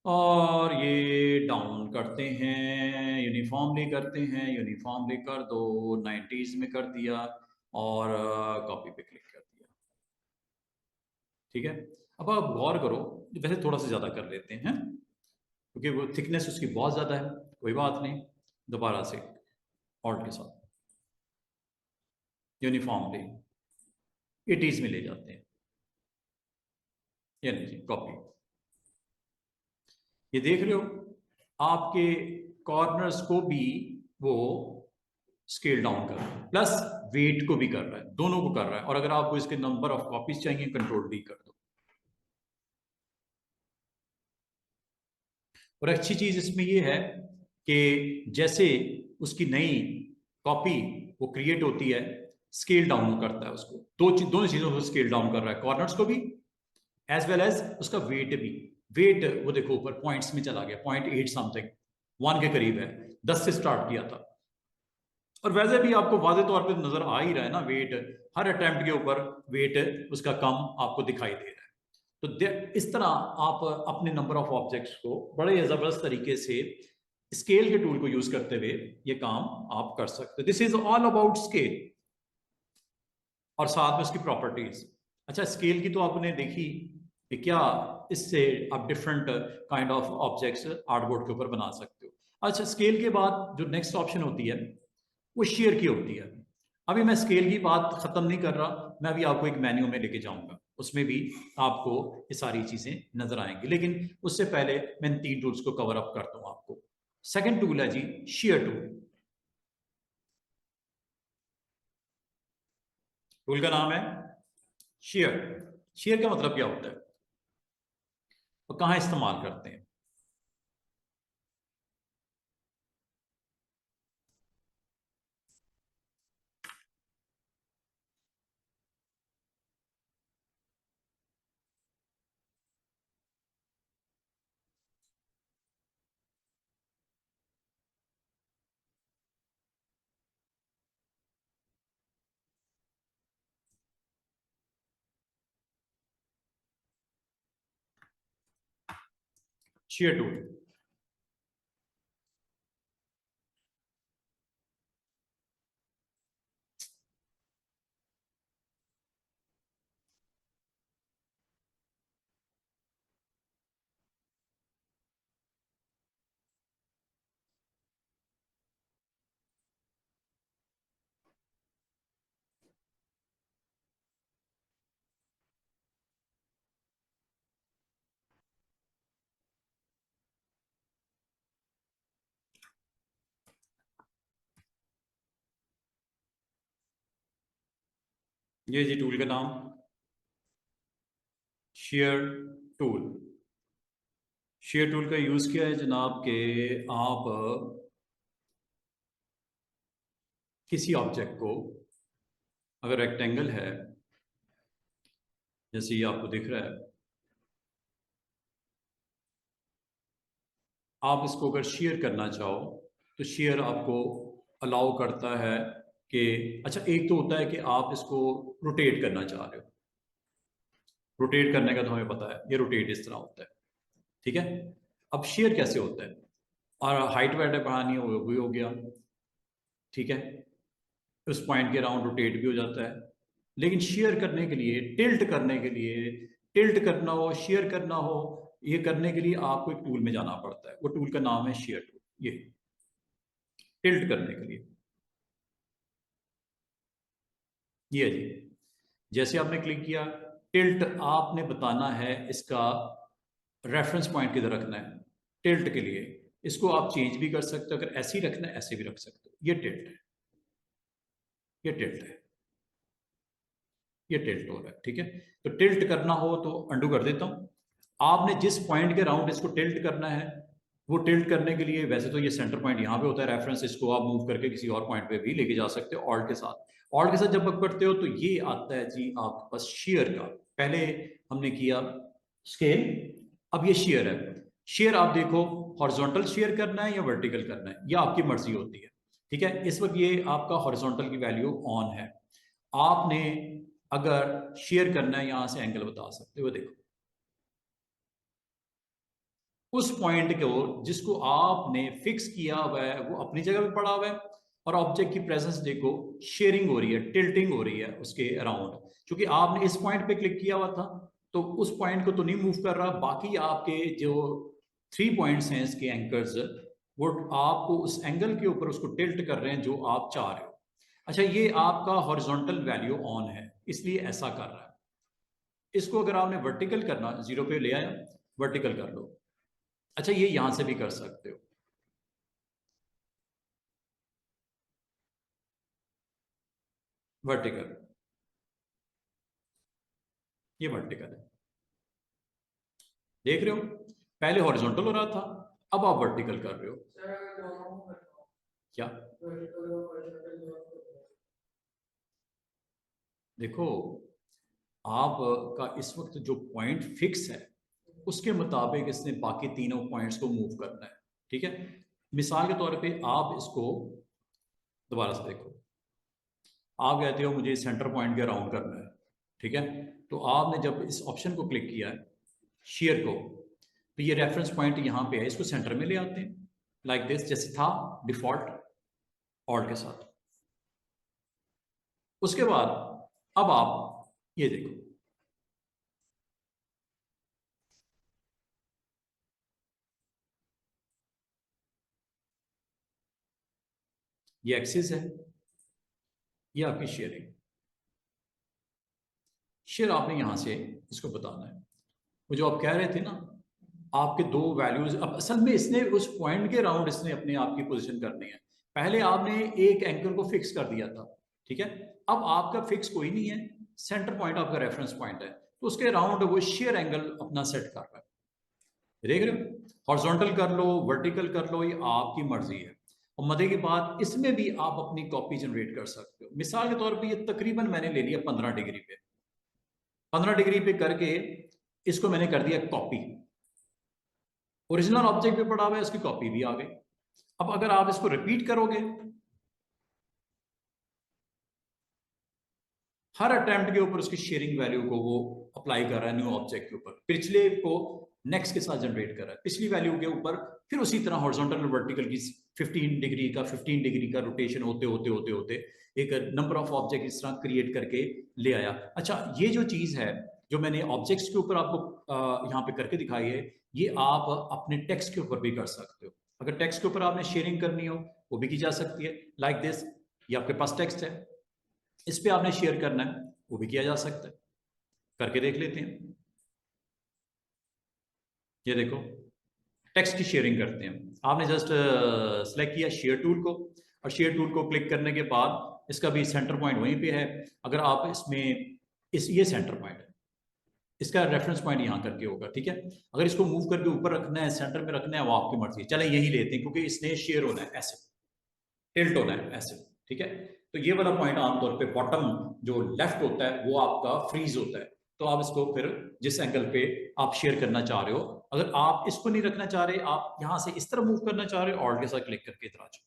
Speaker 1: और ये डाउन करते हैं, यूनिफॉर्मली करते हैं, यूनिफॉर्मली कर दो, 90s में कर दिया, और कॉपी पे क्लिक कर दिया, ठीक है। अब आप गौर करो, वैसे थोड़ा सा ज़्यादा कर लेते हैं क्योंकि वो थिकनेस उसकी बहुत ज़्यादा है, कोई बात नहीं, दोबारा से ऑल्ट के साथ यूनिफॉर्मली 80s में ले जाते हैं, ये लीजिए कॉपी। ये देख रहे हो, आपके कॉर्नर्स को भी वो स्केल डाउन कर रहा है, प्लस वेट को भी कर रहा है, दोनों को कर रहा है। और अगर आपको इसके नंबर ऑफ कॉपीज चाहिए, कंट्रोल डी कर दो। और अच्छी चीज इसमें ये है कि जैसे उसकी नई कॉपी वो क्रिएट होती है, स्केल डाउन करता है उसको, दोनों चीजों को स्केल डाउन कर रहा है, कॉर्नर्स को भी एज वेल एज उसका वेट भी। वेट वो देखो ऊपर पॉइंट्स में चला गया, 0.8 समथिंग, 1 के करीब है, 10 से स्टार्ट किया था। और वैसे भी आपको वाजे तौर पे नजर आ ही रहा है ना, वेट हर अटेम्प्ट के ऊपर वेट उसका कम आपको दिखाई दे रहा है। तो इस तरह आप अपने नंबर ऑफ ऑब्जेक्ट्स को बड़े जबरदस्त तरीके से स्केल के टूल को यूज करते हुए ये काम आप कर सकते हो। This is all about scale, और साथ में उसकी प्रॉपर्टीज। अच्छा, स्केल की तो आपने देखी कि क्या इससे आप different kind of objects artboard के ऊपर बना सकते हो। अच्छा, स्केल के बाद जो नेक्स्ट ऑप्शन होती है वो शेयर की होती है। अभी मैं स्केल की बात खत्म नहीं कर रहा, मैं अभी आपको एक मेन्यू में लेके जाऊंगा, उसमें भी आपको ये सारी चीजें नजर आएंगी, लेकिन उससे पहले मैं इन 3 टूल्स को कवर अप करता हूं आपको। सेकंड टूल है जी शेयर टूल। टूल का नाम है शेयर। शेयर का मतलब क्या होता है और कहाँ इस्तेमाल करते हैं? शेयर टूल, ये जी टूल का नाम शेयर टूल। शेयर टूल का यूज किया है जनाब के आप किसी ऑब्जेक्ट को, अगर रेक्टेंगल है जैसे ये आपको दिख रहा है, आप इसको अगर शेयर करना चाहो तो शेयर आपको अलाउ करता है कि, अच्छा एक तो होता है कि आप इसको रोटेट करना चाह रहे हो, रोटेट करने का तो हमें पता है, ये रोटेट इस तरह होता है, ठीक है। अब शेयर कैसे होता है, और हाइट वाइट बढ़ानी हो वो भी हो गया, ठीक है। उस पॉइंट के अराउंड रोटेट भी हो जाता है। लेकिन शेयर करने के लिए, टिल्ट करने के लिए, टिल्ट करना हो, शेयर करना हो, ये करने के लिए आपको एक टूल में जाना पड़ता है। वो टूल का नाम है शेयर टूल। ये टिल्ट करने के लिए ये है जी। जैसे आपने क्लिक किया टिल्ट, आपने बताना है इसका रेफरेंस पॉइंट किधर रखना है। टिल्ट के लिए इसको आप चेंज भी कर सकते हो, अगर ऐसे ही रखना है ऐसे भी रख सकते हो। ये टिल्ट है, ये टिल्ट है, ये टिल्ट हो रहा है। ठीक है, तो टिल्ट करना हो तो अंडू कर देता हूं। आपने जिस पॉइंट के राउंड इसको टिल्ट करना है, वो टिल्ट करने के लिए वैसे तो ये सेंटर पॉइंट यहाँ पे होता है रेफरेंस, इसको आप मूव करके किसी और पॉइंट पे भी लेके जा सकते हो ऑल्ट के साथ। ऑल्ट के साथ जब आप करते हो तो ये आता है जी आपके पास शेयर का। पहले हमने किया स्केल, अब ये शेयर है। शेयर आप देखो हॉरिजॉन्टल शेयर करना है या वर्टिकल करना है, ये आपकी मर्जी होती है। ठीक है, इस वक्त ये आपका हॉरिजॉन्टल की वैल्यू ऑन है। आपने अगर शेयर करना है, यहां से एंगल बता सकते हो, देखो उस पॉइंट को जिसको आपने फिक्स किया हुआ है वो अपनी जगह पे पड़ा हुआ है, और ऑब्जेक्ट की प्रेजेंस देखो शेयरिंग हो रही है, टिल्टिंग हो रही है उसके अराउंड। क्योंकि आपने इस पॉइंट पे क्लिक किया हुआ था तो उस पॉइंट को तो नहीं मूव कर रहा, बाकी आपके जो 3 पॉइंट्स हैं इसके एंकर्स, वो आपको उस एंगल के ऊपर उसको टिल्ट कर रहे हैं जो आप चाह रहे हो। अच्छा, ये आपका हॉरिजॉन्टल वैल्यू ऑन है इसलिए ऐसा कर रहा है। इसको अगर आपने वर्टिकल करना, 0 पे ले आया, वर्टिकल कर लो। अच्छा, ये यहां से भी कर सकते हो, वर्टिकल। ये वर्टिकल है, देख रहे हो, पहले हॉरिजॉन्टल हो रहा था, अब आप वर्टिकल कर रहे हो। क्या देखो, आपका इस वक्त जो पॉइंट फिक्स है उसके मुताबिक इसने बाकी तीनों पॉइंट्स को मूव करना है। ठीक है, मिसाल के तौर पे आप इसको दोबारा से देखो, आप कहते हो मुझे सेंटर पॉइंट के अराउंड करना है। ठीक है, तो आपने जब इस ऑप्शन को क्लिक किया है शेयर को, तो ये रेफरेंस पॉइंट यहाँ पे है, इसको सेंटर में ले आते हैं लाइक दिस, जैसे था डिफॉल्ट ऑल्ट के साथ। उसके बाद अब आप ये देखो, ये एक्सिस है, ये आपकी शेयरिंग। शेयर आपने यहां से इसको बताना है। वो जो आप कह रहे थे ना, आपके दो वैल्यूज, अब असल में इसने उस पॉइंट के राउंड इसने अपने आप की पोजीशन करनी है। पहले आपने एक एंकर को फिक्स कर दिया था। ठीक है, अब आपका फिक्स कोई नहीं है, सेंटर पॉइंट आपका रेफरेंस पॉइंट है, तो उसके राउंड वो शेयर एंगल अपना सेट कर रहा है। देख रहे हो, हॉरिजॉन्टल कर लो, वर्टिकल कर लो, ये आपकी मर्जी है। और मजे की बात, इसमें भी आप अपनी कॉपी जनरेट कर सकते हो। मिसाल के तौर पे ये तकरीबन मैंने ले लिया 15 डिग्री पे, 15 डिग्री पे करके इसको मैंने कर दिया कॉपी। ओरिजिनल ऑब्जेक्ट पे पड़ा हुआ है, उसकी कॉपी भी आ गई। अब अगर आप इसको रिपीट करोगे, हर अटेम्प्ट के ऊपर उसकी शेयरिंग वैल्यू को वो अप्लाई कर रहा है न्यू ऑब्जेक्ट के ऊपर, पिछले को नेक्स्ट के साथ जनरेट कर रहा है, पिछली वैल्यू के ऊपर फिर उसी तरह हॉरिजॉन्टल और वर्टिकल की 15 डिग्री का रोटेशन होते होते होते होते एक नंबर ऑफ ऑब्जेक्ट इस तरह क्रिएट करके ले आया। अच्छा, ये जो चीज है जो मैंने ऑब्जेक्ट्स के ऊपर आपको यहाँ पे करके दिखाई है, ये आप अपने टेक्स्ट के ऊपर भी कर सकते हो। अगर टेक्स्ट के ऊपर आपने शेयरिंग करनी हो वो भी की जा सकती है, लाइक दिस। ये आपके पास टेक्स्ट है, इस पे आपने शेयर करना है, वो भी किया जा सकता है। करके देख लेते हैं। ये देखो, टेक्स्ट की शेयरिंग करते हैं। आपने जस्ट सेलेक्ट किया शेयर टूल को, और शेयर टूल को क्लिक करने के बाद इसका भी सेंटर पॉइंट वहीं पे है। अगर आप इसमें ये सेंटर पॉइंट है, इसका रेफरेंस पॉइंट यहाँ करके होगा। ठीक है, अगर इसको मूव करके ऊपर रखना है, सेंटर में रखना है, वो आपकी मर्जी है। चले यही लेते हैं क्योंकि इसने शेयर होना है ऐसे, टिल्ट होना है ऐसे। ठीक है, तो ये वाला पॉइंट आमतौर पे बॉटम जो लेफ्ट होता है वो आपका फ्रीज होता है। तो आप इसको फिर जिस एंगल पे आप शेयर करना चाह रहे हो, अगर आप इसको नहीं रखना चाह रहे, आप यहां से इस तरह मूव करना चाह रहे हो, ऑल्ट के साथ क्लिक करके इधर आ जाओ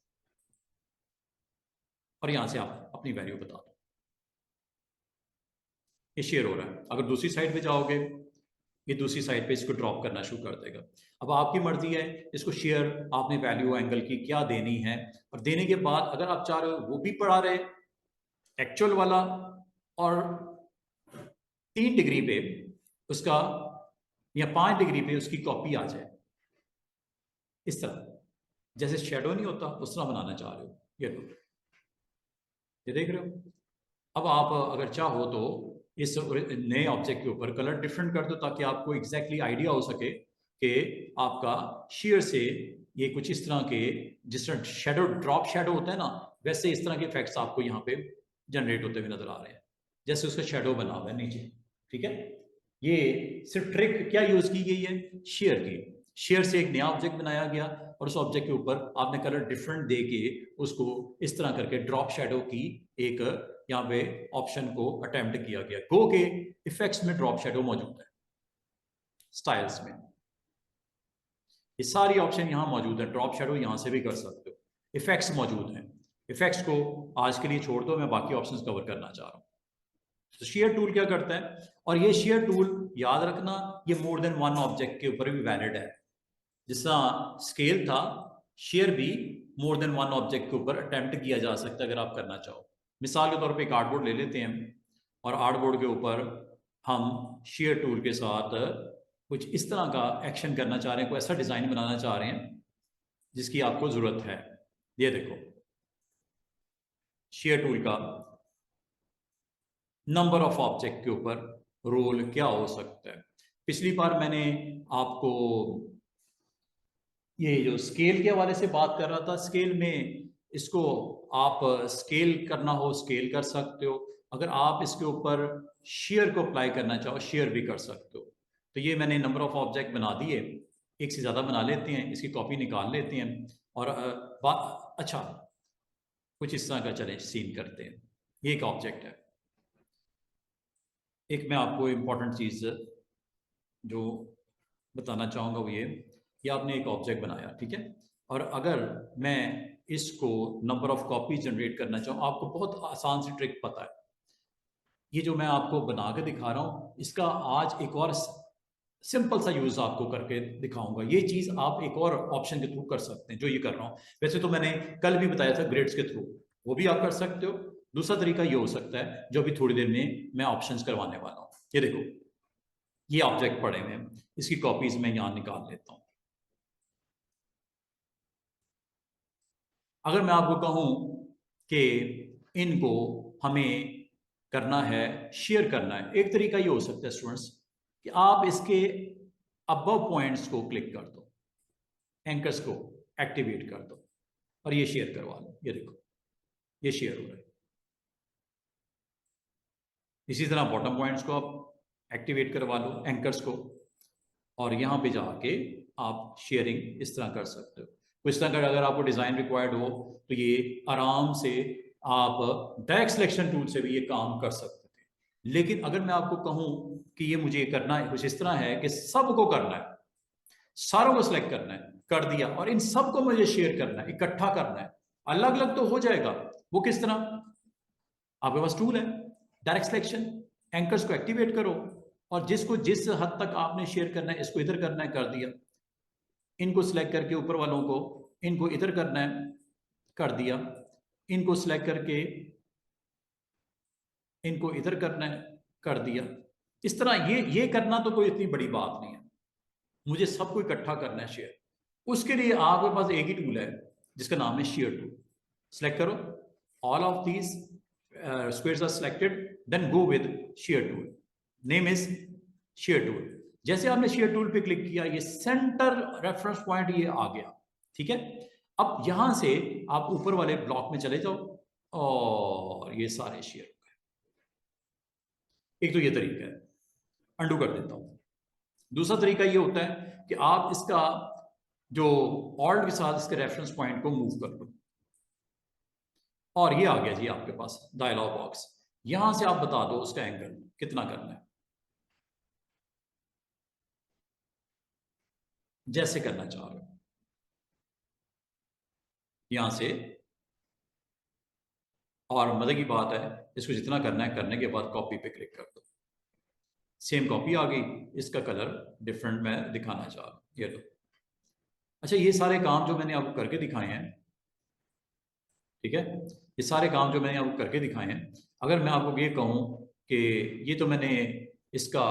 Speaker 1: और यहां से आप अपनी वैल्यू बता दो। ये शेयर हो रहा है। अगर दूसरी साइड पे जाओगे, ये दूसरी साइड पे इसको ड्रॉप करना शुरू कर देगा। अब आपकी मर्जी है इसको शेयर आपने वैल्यू एंगल की क्या देनी है, और देने के बाद अगर आप चाह रहे हो वो भी पढ़ा रहे एक्चुअल वाला और 3 डिग्री पे उसका या 5 डिग्री पे उसकी कॉपी आ जाए, इस तरह जैसे शेडो नहीं होता उस तरह बनाना चाह रहे हो। ये लो, ये देख रहे हो। अब आप अगर चाहो तो इस नए ऑब्जेक्ट के ऊपर कलर डिफरेंट कर दो ताकि आपको एग्जैक्टली आइडिया हो सके कि आपका शेयर से ये कुछ इस तरह के, जिस तरह शेडो ड्रॉप शेडो होता है ना, वैसे इस तरह के इफेक्ट्स आपको यहाँ पे जनरेट होते हुए नजर आ रहे हैं, जैसे उसका शेडो बना हुआ है नीचे। ठीक है, ये सिर्फ ट्रिक क्या यूज की गई है, शेयर की। शेयर से एक नया ऑब्जेक्ट बनाया गया और उस ऑब्जेक्ट के ऊपर आपने कलर डिफरेंट दे के उसको इस तरह करके ड्रॉप शेडो की एक यहाँ पे ऑप्शन को अटेम्प्ट किया गया। गो के इफेक्ट्स में ड्रॉप शेडो मौजूद है, स्टाइल्स में ये सारी ऑप्शन यहाँ मौजूद है। ड्रॉप शेडो यहाँ से भी कर सकते हो, इफेक्ट्स मौजूद हैं। इफेक्ट्स को आज के लिए छोड़ दो, मैं बाकी ऑप्शंस कवर करना चाह रहा हूँ। तो शेयर टूल क्या करता है, और ये शेयर टूल याद रखना ये मोर देन वन ऑब्जेक्ट के ऊपर भी वैलिड है। जिस तरह स्केल था, शेयर भी मोर देन वन ऑब्जेक्ट के ऊपर अटेम्प्ट किया जा सकता है अगर आप करना चाहो। मिसाल के तौर पे एक आर्टबोर्ड ले लेते हैं और आर्टबोर्ड के ऊपर हम शेयर टूल के साथ कुछ इस तरह का एक्शन करना चाह रहे हैं, कोई ऐसा डिज़ाइन बनाना चाह रहे हैं जिसकी आपको ज़रूरत है। ये देखो शेयर टूल का नंबर ऑफ ऑब्जेक्ट के ऊपर रोल क्या हो सकता है। पिछली बार मैंने आपको ये जो स्केल के हवाले से बात कर रहा था, स्केल में इसको आप स्केल करना हो स्केल कर सकते हो, अगर आप इसके ऊपर शेयर को अप्लाई करना चाहो शेयर भी कर सकते हो। तो ये मैंने नंबर ऑफ ऑब्जेक्ट बना दिए, एक से ज़्यादा बना लेते हैं, इसकी कॉपी निकाल लेते हैं और अच्छा कुछ इस तरह का चलें सीन करते हैं। ये एक ऑब्जेक्ट है। एक मैं आपको इम्पोर्टेंट चीज़ जो बताना चाहूँगा वो ये आपने एक ऑब्जेक्ट बनाया, ठीक है, और अगर मैं इसको नंबर ऑफ कॉपी जनरेट करना चाहूँ, आपको बहुत आसान सी ट्रिक पता है। ये जो मैं आपको बना के दिखा रहा हूँ इसका आज एक और सिंपल सा यूज आपको करके दिखाऊंगा। ये चीज आप एक और ऑप्शन के थ्रू कर सकते हैं जो ये कर रहा हूँ। वैसे तो मैंने कल भी बताया था ग्रिड्स के थ्रू, वो भी आप कर सकते हो। दूसरा तरीका ये हो सकता है जो अभी थोड़ी देर में मैं ऑप्शंस करवाने वाला हूँ। ये देखो ये ऑब्जेक्ट पड़े हुए हैं, इसकी कॉपीज मैं यहां निकाल लेता हूं। अगर मैं आपको कहूं कि इनको हमें करना है शेयर करना है, एक तरीका ये हो सकता है स्टूडेंट्स कि आप इसके अबव पॉइंट्स को क्लिक कर दो, एंकर्स को एक्टिवेट कर दो और ये शेयर करवा लो। ये देखो ये शेयर हो रहा है। इसी तरह बॉटम पॉइंट्स को आप एक्टिवेट करवा लो, एंकर्स को, और यहाँ पे जाके आप शेयरिंग इस तरह कर सकते हो। तो इस तरह का अगर आपको डिज़ाइन रिक्वायर्ड हो तो ये आराम से आप डायरेक्ट सिलेक्शन टूल से भी ये काम कर सकते थे। लेकिन अगर मैं आपको कहूँ कि ये मुझे करना है कुछ इस तरह है कि सबको करना है, सारों को सिलेक्ट करना है, कर दिया, और इन सबको मुझे शेयर करना है, इकट्ठा करना है, अलग अलग तो हो जाएगा। वो किस तरह, आपके पास टूल है डायरेक्ट सिलेक्शन, एंकर्स को एक्टिवेट करो और जिसको जिस हद तक आपने शेयर करना है, इसको इधर करना है कर दिया, इनको सिलेक्ट करके ऊपर वालों को इनको इधर करना है कर दिया, इनको सिलेक्ट करके इनको इधर करना है कर दिया। इस तरह ये करना तो कोई इतनी बड़ी बात नहीं है, मुझे सबको इकट्ठा करना है शेयर। उसके लिए आपके पास एक ही टूल है जिसका नाम है शेयर टूल। सिलेक्ट करो, all of these squares are selected, then go with shear tool, name is shear tool. जैसे आपने शेयर टूल पे क्लिक किया ये सेंटर रेफरेंस पॉइंट ये आ गया, ठीक है। अब यहां से आप ऊपर वाले ब्लॉक में चले जाओ और ये सारे शेयर हो गए। एक तो ये तरीका है, अंडू कर देता हूं। दूसरा तरीका ये होता है कि आप इसका जो ऑल्ट के साथ इसके रेफरेंस पॉइंट को मूव कर लो और ये आ गया जी आपके पास डायलॉग बॉक्स। यहां से आप बता दो उसका एंगल कितना करना है, जैसे करना चाह रहे हो यहां से। और मजे की बात है, इसको जितना करना है करने के बाद कॉपी पे क्लिक कर दो, सेम कॉपी आ गई, इसका कलर डिफरेंट मैं दिखाना चाह रहा हूं, ये लो। अच्छा ये सारे काम जो मैंने आपको करके दिखाए हैं, ठीक है, ये सारे काम जो मैंने आपको करके दिखाए हैं, अगर मैं आपको ये कहूं कि ये तो मैंने इसका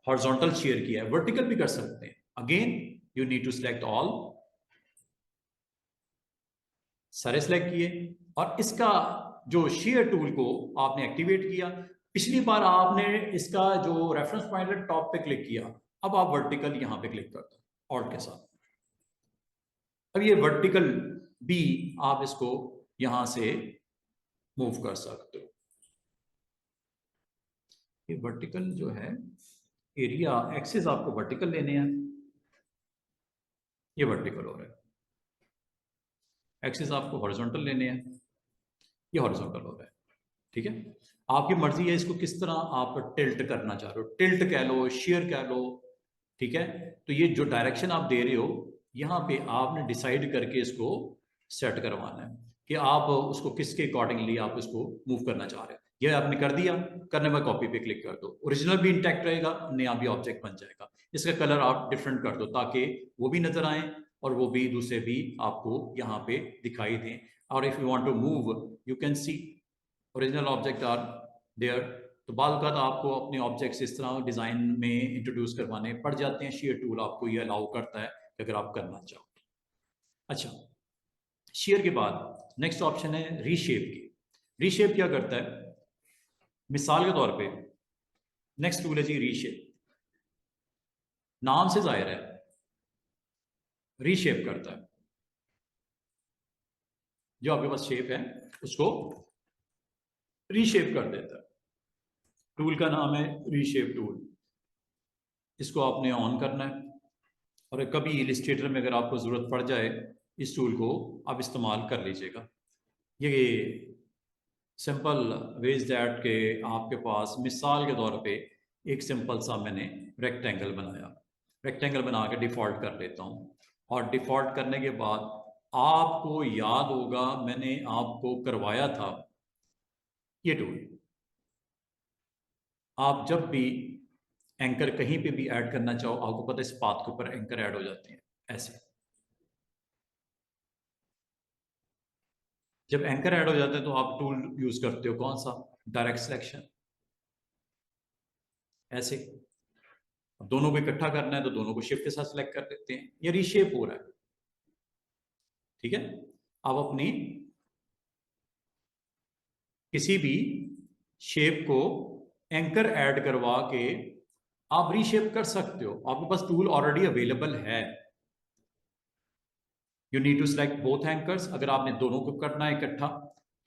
Speaker 1: हॉरिजॉन्टल शेयर किया है, वर्टिकल भी कर सकते हैं। Again you need to select all, सारे सिलेक्ट किए और इसका जो शेयर टूल को आपने एक्टिवेट किया। पिछली बार आपने इसका जो रेफरेंस पॉइंट है टॉप पे क्लिक किया, अब आप वर्टिकल यहां पे क्लिक कर दो ऑल्ट के साथ। अब ये वर्टिकल भी आप इसको यहां से मूव कर सकते हो। ये वर्टिकल जो है एरिया एक्सिस आपको वर्टिकल लेने हैं, ये वर्टिकल हो रहा है। एक्सिस आपको हॉरिजॉन्टल लेने हैं, ये हॉरिजॉन्टल हो रहा है। ठीक है, आपकी मर्जी है इसको किस तरह आप टिल्ट करना चाह रहे हो, टिल्ट कह लो, शेयर कह लो। ठीक है, तो ये जो डायरेक्शन आप दे रहे हो यहाँ पे आपने डिसाइड करके इसको सेट करवाना है कि आप उसको किसके अकॉर्डिंगली आप इसको मूव करना चाह रहे हो। ये आपने कर दिया, करने में कॉपी पे क्लिक कर दो, ओरिजिनल भी इंटैक्ट रहेगा, नया भी ऑब्जेक्ट बन जाएगा। इसका कलर आप डिफरेंट कर दो ताकि वो भी नजर आए और वो भी दूसरे भी आपको यहाँ पे दिखाई दें। और if you want to move you can see original object are there. तो बाल का आपको अपने ऑब्जेक्ट्स इस तरह डिजाइन में इंट्रोड्यूस करवाने पड़ जाते हैं, शेयर टूल आपको ये अलाउ करता है अगर आप करना चाहो। अच्छा, शेयर के बाद नेक्स्ट ऑप्शन है रीशेप की। रीशेप क्या करता है, मिसाल के तौर पे नेक्स्ट टूल है जी रीशेप। नाम से जाहिर है रीशेप करता है, जो आपके पास शेप है उसको रीशेप कर देता है। टूल का नाम है रीशेप टूल, इसको आपने ऑन करना है और कभी इलिस्ट्रेटर में अगर आपको ज़रूरत पड़ जाए इस टूल को आप इस्तेमाल कर लीजिएगा। ये सिंपल वेज दैट के आपके पास मिसाल के तौर पे एक सिंपल सा मैंने रेक्टेंगल बनाया, रेक्टेंगल बना के डिफ़ॉल्ट कर लेता हूँ। और डिफ़ॉल्ट करने के बाद आपको याद होगा मैंने आपको करवाया था ये टूल। आप जब भी एंकर कहीं पे भी ऐड करना चाहो, आपको पता है इस पाथ के ऊपर एंकर ऐड हो जाते हैं ऐसे। जब एंकर ऐड हो जाते हैं तो आप टूल यूज करते हो कौन सा, डायरेक्ट सिलेक्शन, ऐसे। अब दोनों को इकट्ठा करना है तो दोनों को शिफ्ट के साथ सिलेक्ट कर देते हैं, ये रीशेप हो रहा है। ठीक है, आप अपनी किसी भी शेप को एंकर ऐड करवा के आप रीशेप कर सकते हो, आपके पास टूल ऑलरेडी अवेलेबल है। You need to select both anchors, अगर आपने दोनों को करना है इकट्ठा।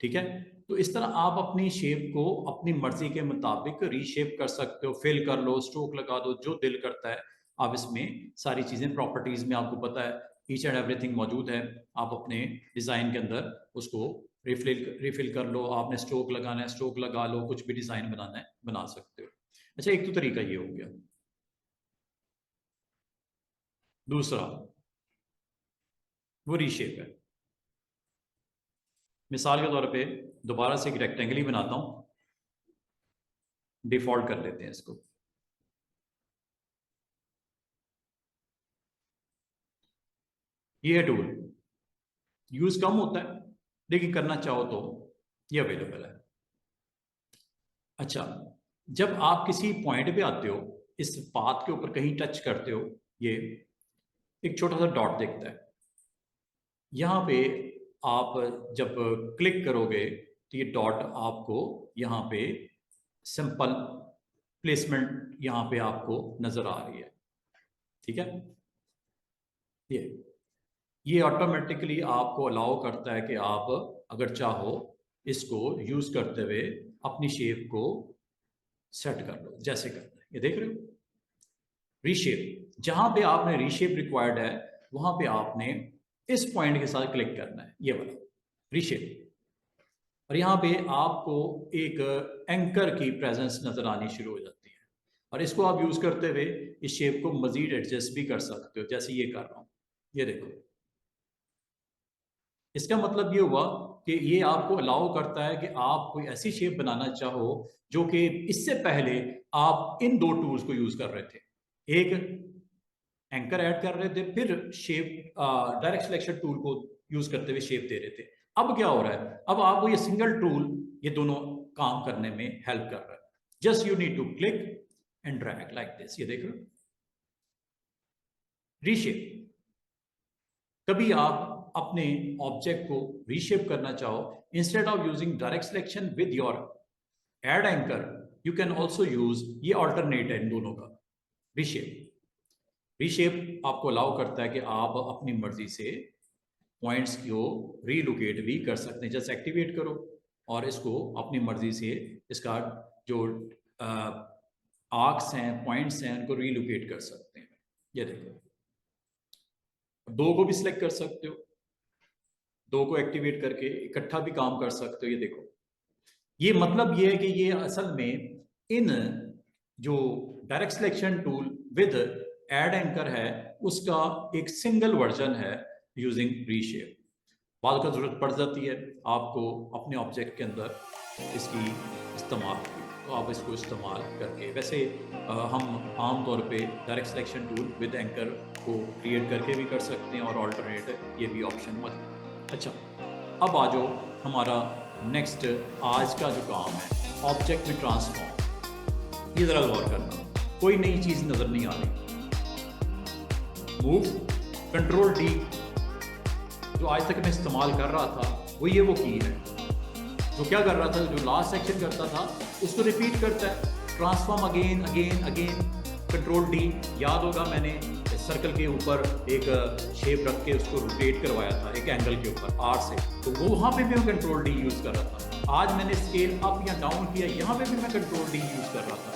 Speaker 1: ठीक है, तो इस तरह आप अपनी शेप को अपनी मर्जी के मुताबिक रीशेप कर सकते हो, फिल कर लो, स्ट्रोक लगा दो, जो दिल करता है आप इसमें सारी चीजें प्रॉपर्टीज में आपको पता है ईच एंड एवरीथिंग मौजूद है। आप अपने डिजाइन के अंदर उसको रिफिल कर लो, आपने स्ट्रोक लगाना है स्ट्रोक लगा लो, कुछ भी डिजाइन बनाना है बना सकते हो। अच्छा, एक तो तरीका ये हो गया। दूसरा वो रीशेप है। मिसाल के तौर पे दोबारा से एक रेक्टेंगल ही बनाता हूं, डिफॉल्ट कर लेते हैं इसको। ये है टूल, यूज कम होता है लेकिन करना चाहो तो ये अवेलेबल है। अच्छा, जब आप किसी पॉइंट पे आते हो, इस पाथ के ऊपर कहीं टच करते हो, ये एक छोटा सा डॉट दिखता है यहाँ पे। आप जब क्लिक करोगे तो ये डॉट आपको यहाँ पे सिंपल प्लेसमेंट यहाँ पे आपको नजर आ रही है। ठीक है, ये ऑटोमेटिकली आपको अलाउ करता है कि आप अगर चाहो इसको यूज करते हुए अपनी शेप को सेट कर लो, जैसे करना है। ये देख रहे हो रीशेप, जहां पे आपने रीशेप रिक्वायर्ड है वहां पे आपने इस पॉइंट के साथ क्लिक करना है, ये वाला रीशेप। और यहाँ पे आपको एक एंकर की प्रेजेंस नजर आनी शुरू हो जाती है और इसको आप यूज करते हुए इस शेप को मजीद एडजस्ट भी कर सकते हो, जैसे ये कर रहा हूं। ये देखो, इसका मतलब ये हुआ कि ये आपको अलाउ करता है कि आप कोई ऐसी शेप बनाना चाहो जो कि इससे पहले आप इन दो टूल्स को यूज कर रहे थे, एक एंकर ऐड कर रहे थे, फिर शेप डायरेक्ट सिलेक्शन टूल को यूज करते हुए शेप दे रहे थे। अब क्या हो रहा है, अब आपको ये सिंगल टूल ये दोनों काम करने में हेल्प कर रहा है। Just you need to click and drag like this. ये देख लो रीशेप। कभी आप अपने ऑब्जेक्ट को रीशेप करना चाहो, instead of using direct selection with your add anchor, you can also use, ये ऑल्टरनेट है इन दोनों का, रीशेप। रीशेप आपको अलाउ करता है कि आप अपनी मर्जी से पॉइंट्स को रीलोकेट भी कर सकते हैं। जस्ट एक्टिवेट करो और इसको अपनी मर्जी से इसका जो आर्क्स हैं, पॉइंट्स हैं, उनको रीलोकेट कर सकते हैं। ये देखो, दो को भी सिलेक्ट कर सकते हो, दो को एक्टिवेट करके इकट्ठा भी काम कर सकते हो। ये देखो, ये मतलब ये है कि ये असल में इन जो direct selection tool with add anchor है उसका एक सिंगल वर्जन है यूजिंग रीशेप। बाद का जरूरत पड़ जाती है आपको अपने ऑब्जेक्ट के अंदर इसकी इस्तेमाल की, तो आप इसको इस्तेमाल करके, वैसे हम आमतौर पे direct selection tool with anchor को क्रिएट करके भी कर सकते हैं और ऑल्टरनेट ये भी ऑप्शन मौजूद है। अच्छा, अब आ जाओ हमारा नेक्स्ट आज का जो काम है, ऑब्जेक्ट में ट्रांसफॉर्म। ये ज़रा गौर करना, कोई नई चीज़ नज़र नहीं आ रही। मूव, कंट्रोल डी, जो आज तक मैं इस्तेमाल कर रहा था वो की है, जो क्या कर रहा था, जो लास्ट सेक्शन करता था उसको रिपीट करता है, transform again again again. Control D, याद होगा मैंने सर्कल के ऊपर एक शेप रख के उसको रोटेट करवाया था एक एंगल के ऊपर आर से, तो वो वहाँ पे भी मैं कंट्रोल डी यूज़ कर रहा था। आज मैंने स्केल अप या डाउन किया, यहाँ पे भी मैं कंट्रोल डी यूज़ कर रहा था।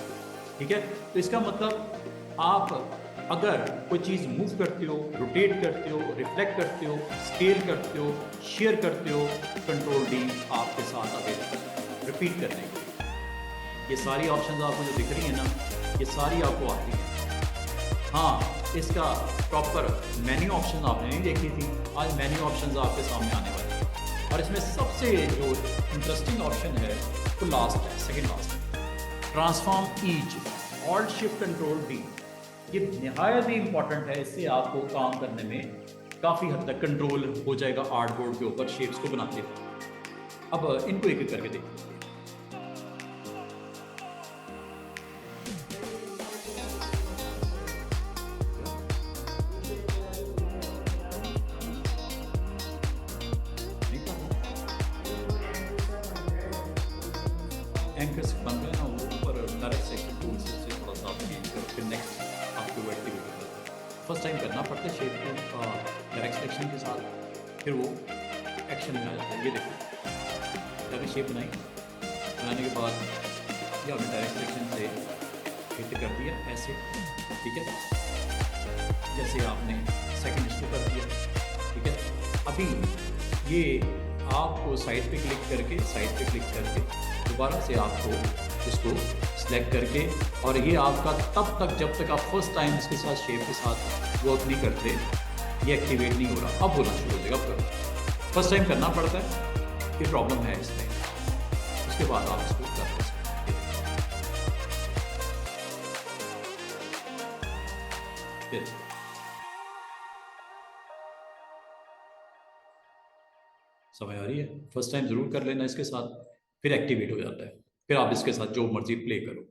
Speaker 1: ठीक है, तो इसका मतलब आप अगर कोई चीज़ मूव करते हो, रोटेट करते हो, रिफ्लेक्ट करते हो, स्केल करते हो, शेयर करते हो, कंट्रोल डी आपके साथ अवेलेबल है रिपीट करने के लिए। ये सारी ऑप्शंस आपको जो दिख रही है ना, ये सारी आपको आती हैं। हाँ, इसका प्रॉपर मेन्यू ऑप्शन आपने नहीं देखी थी, आज मेन्यू ऑप्शंस आपके सामने आने वाले हैं। और इसमें सबसे जो इंटरेस्टिंग ऑप्शन है वो लास्ट है, सेकेंड लास्ट है, transform each, alt shift control D. ये नहायत ही इंपॉर्टेंट है, इससे आपको काम करने में काफ़ी हद तक कंट्रोल हो जाएगा आर्ट बोर्ड के ऊपर शेप्स को बनाते हुए। अब इनको एक एक करके देखते हैं। एंकर से बन रहा है ना वो ऊपर डायरेक्ट सेक्शन टूल से थोड़ा सा चेंज कर फिर नेक्स्ट आपको वो एक्टिवेट करता है। फर्स्ट टाइम करना पड़ता है शेप को डायरेक्ट सिलेक्शन के साथ, फिर वो एक्शन में आ जाता है। ये देखो, जब शेप बनाने के बाद ये हमने डायरेक्ट सिलेक्शन से हिट कर दिया ऐसे, ठीक है, जैसे आपने सेकंड इसको कर दिया। ठीक है, अभी ये आपको साइड पे क्लिक करके दोबारा से आपको इसको सिलेक्ट करके, और ये आपका तब तक जब तक आप फर्स्ट टाइम इसके साथ शेप के साथ वर्क नहीं करते, ये एक्टिवेट नहीं हो रहा। अब होना शुरू हो जाएगा, अब करो। फर्स्ट टाइम करना पड़ता है, ये प्रॉब्लम है इसमें, उसके बाद आप इसको कर सकते हैं। समझ आ रही है? फर्स्ट टाइम ज़रूर कर लेना इसके साथ, फिर एक्टिवेट हो जाता है, फिर आप इसके साथ जो मर्जी प्ले करो।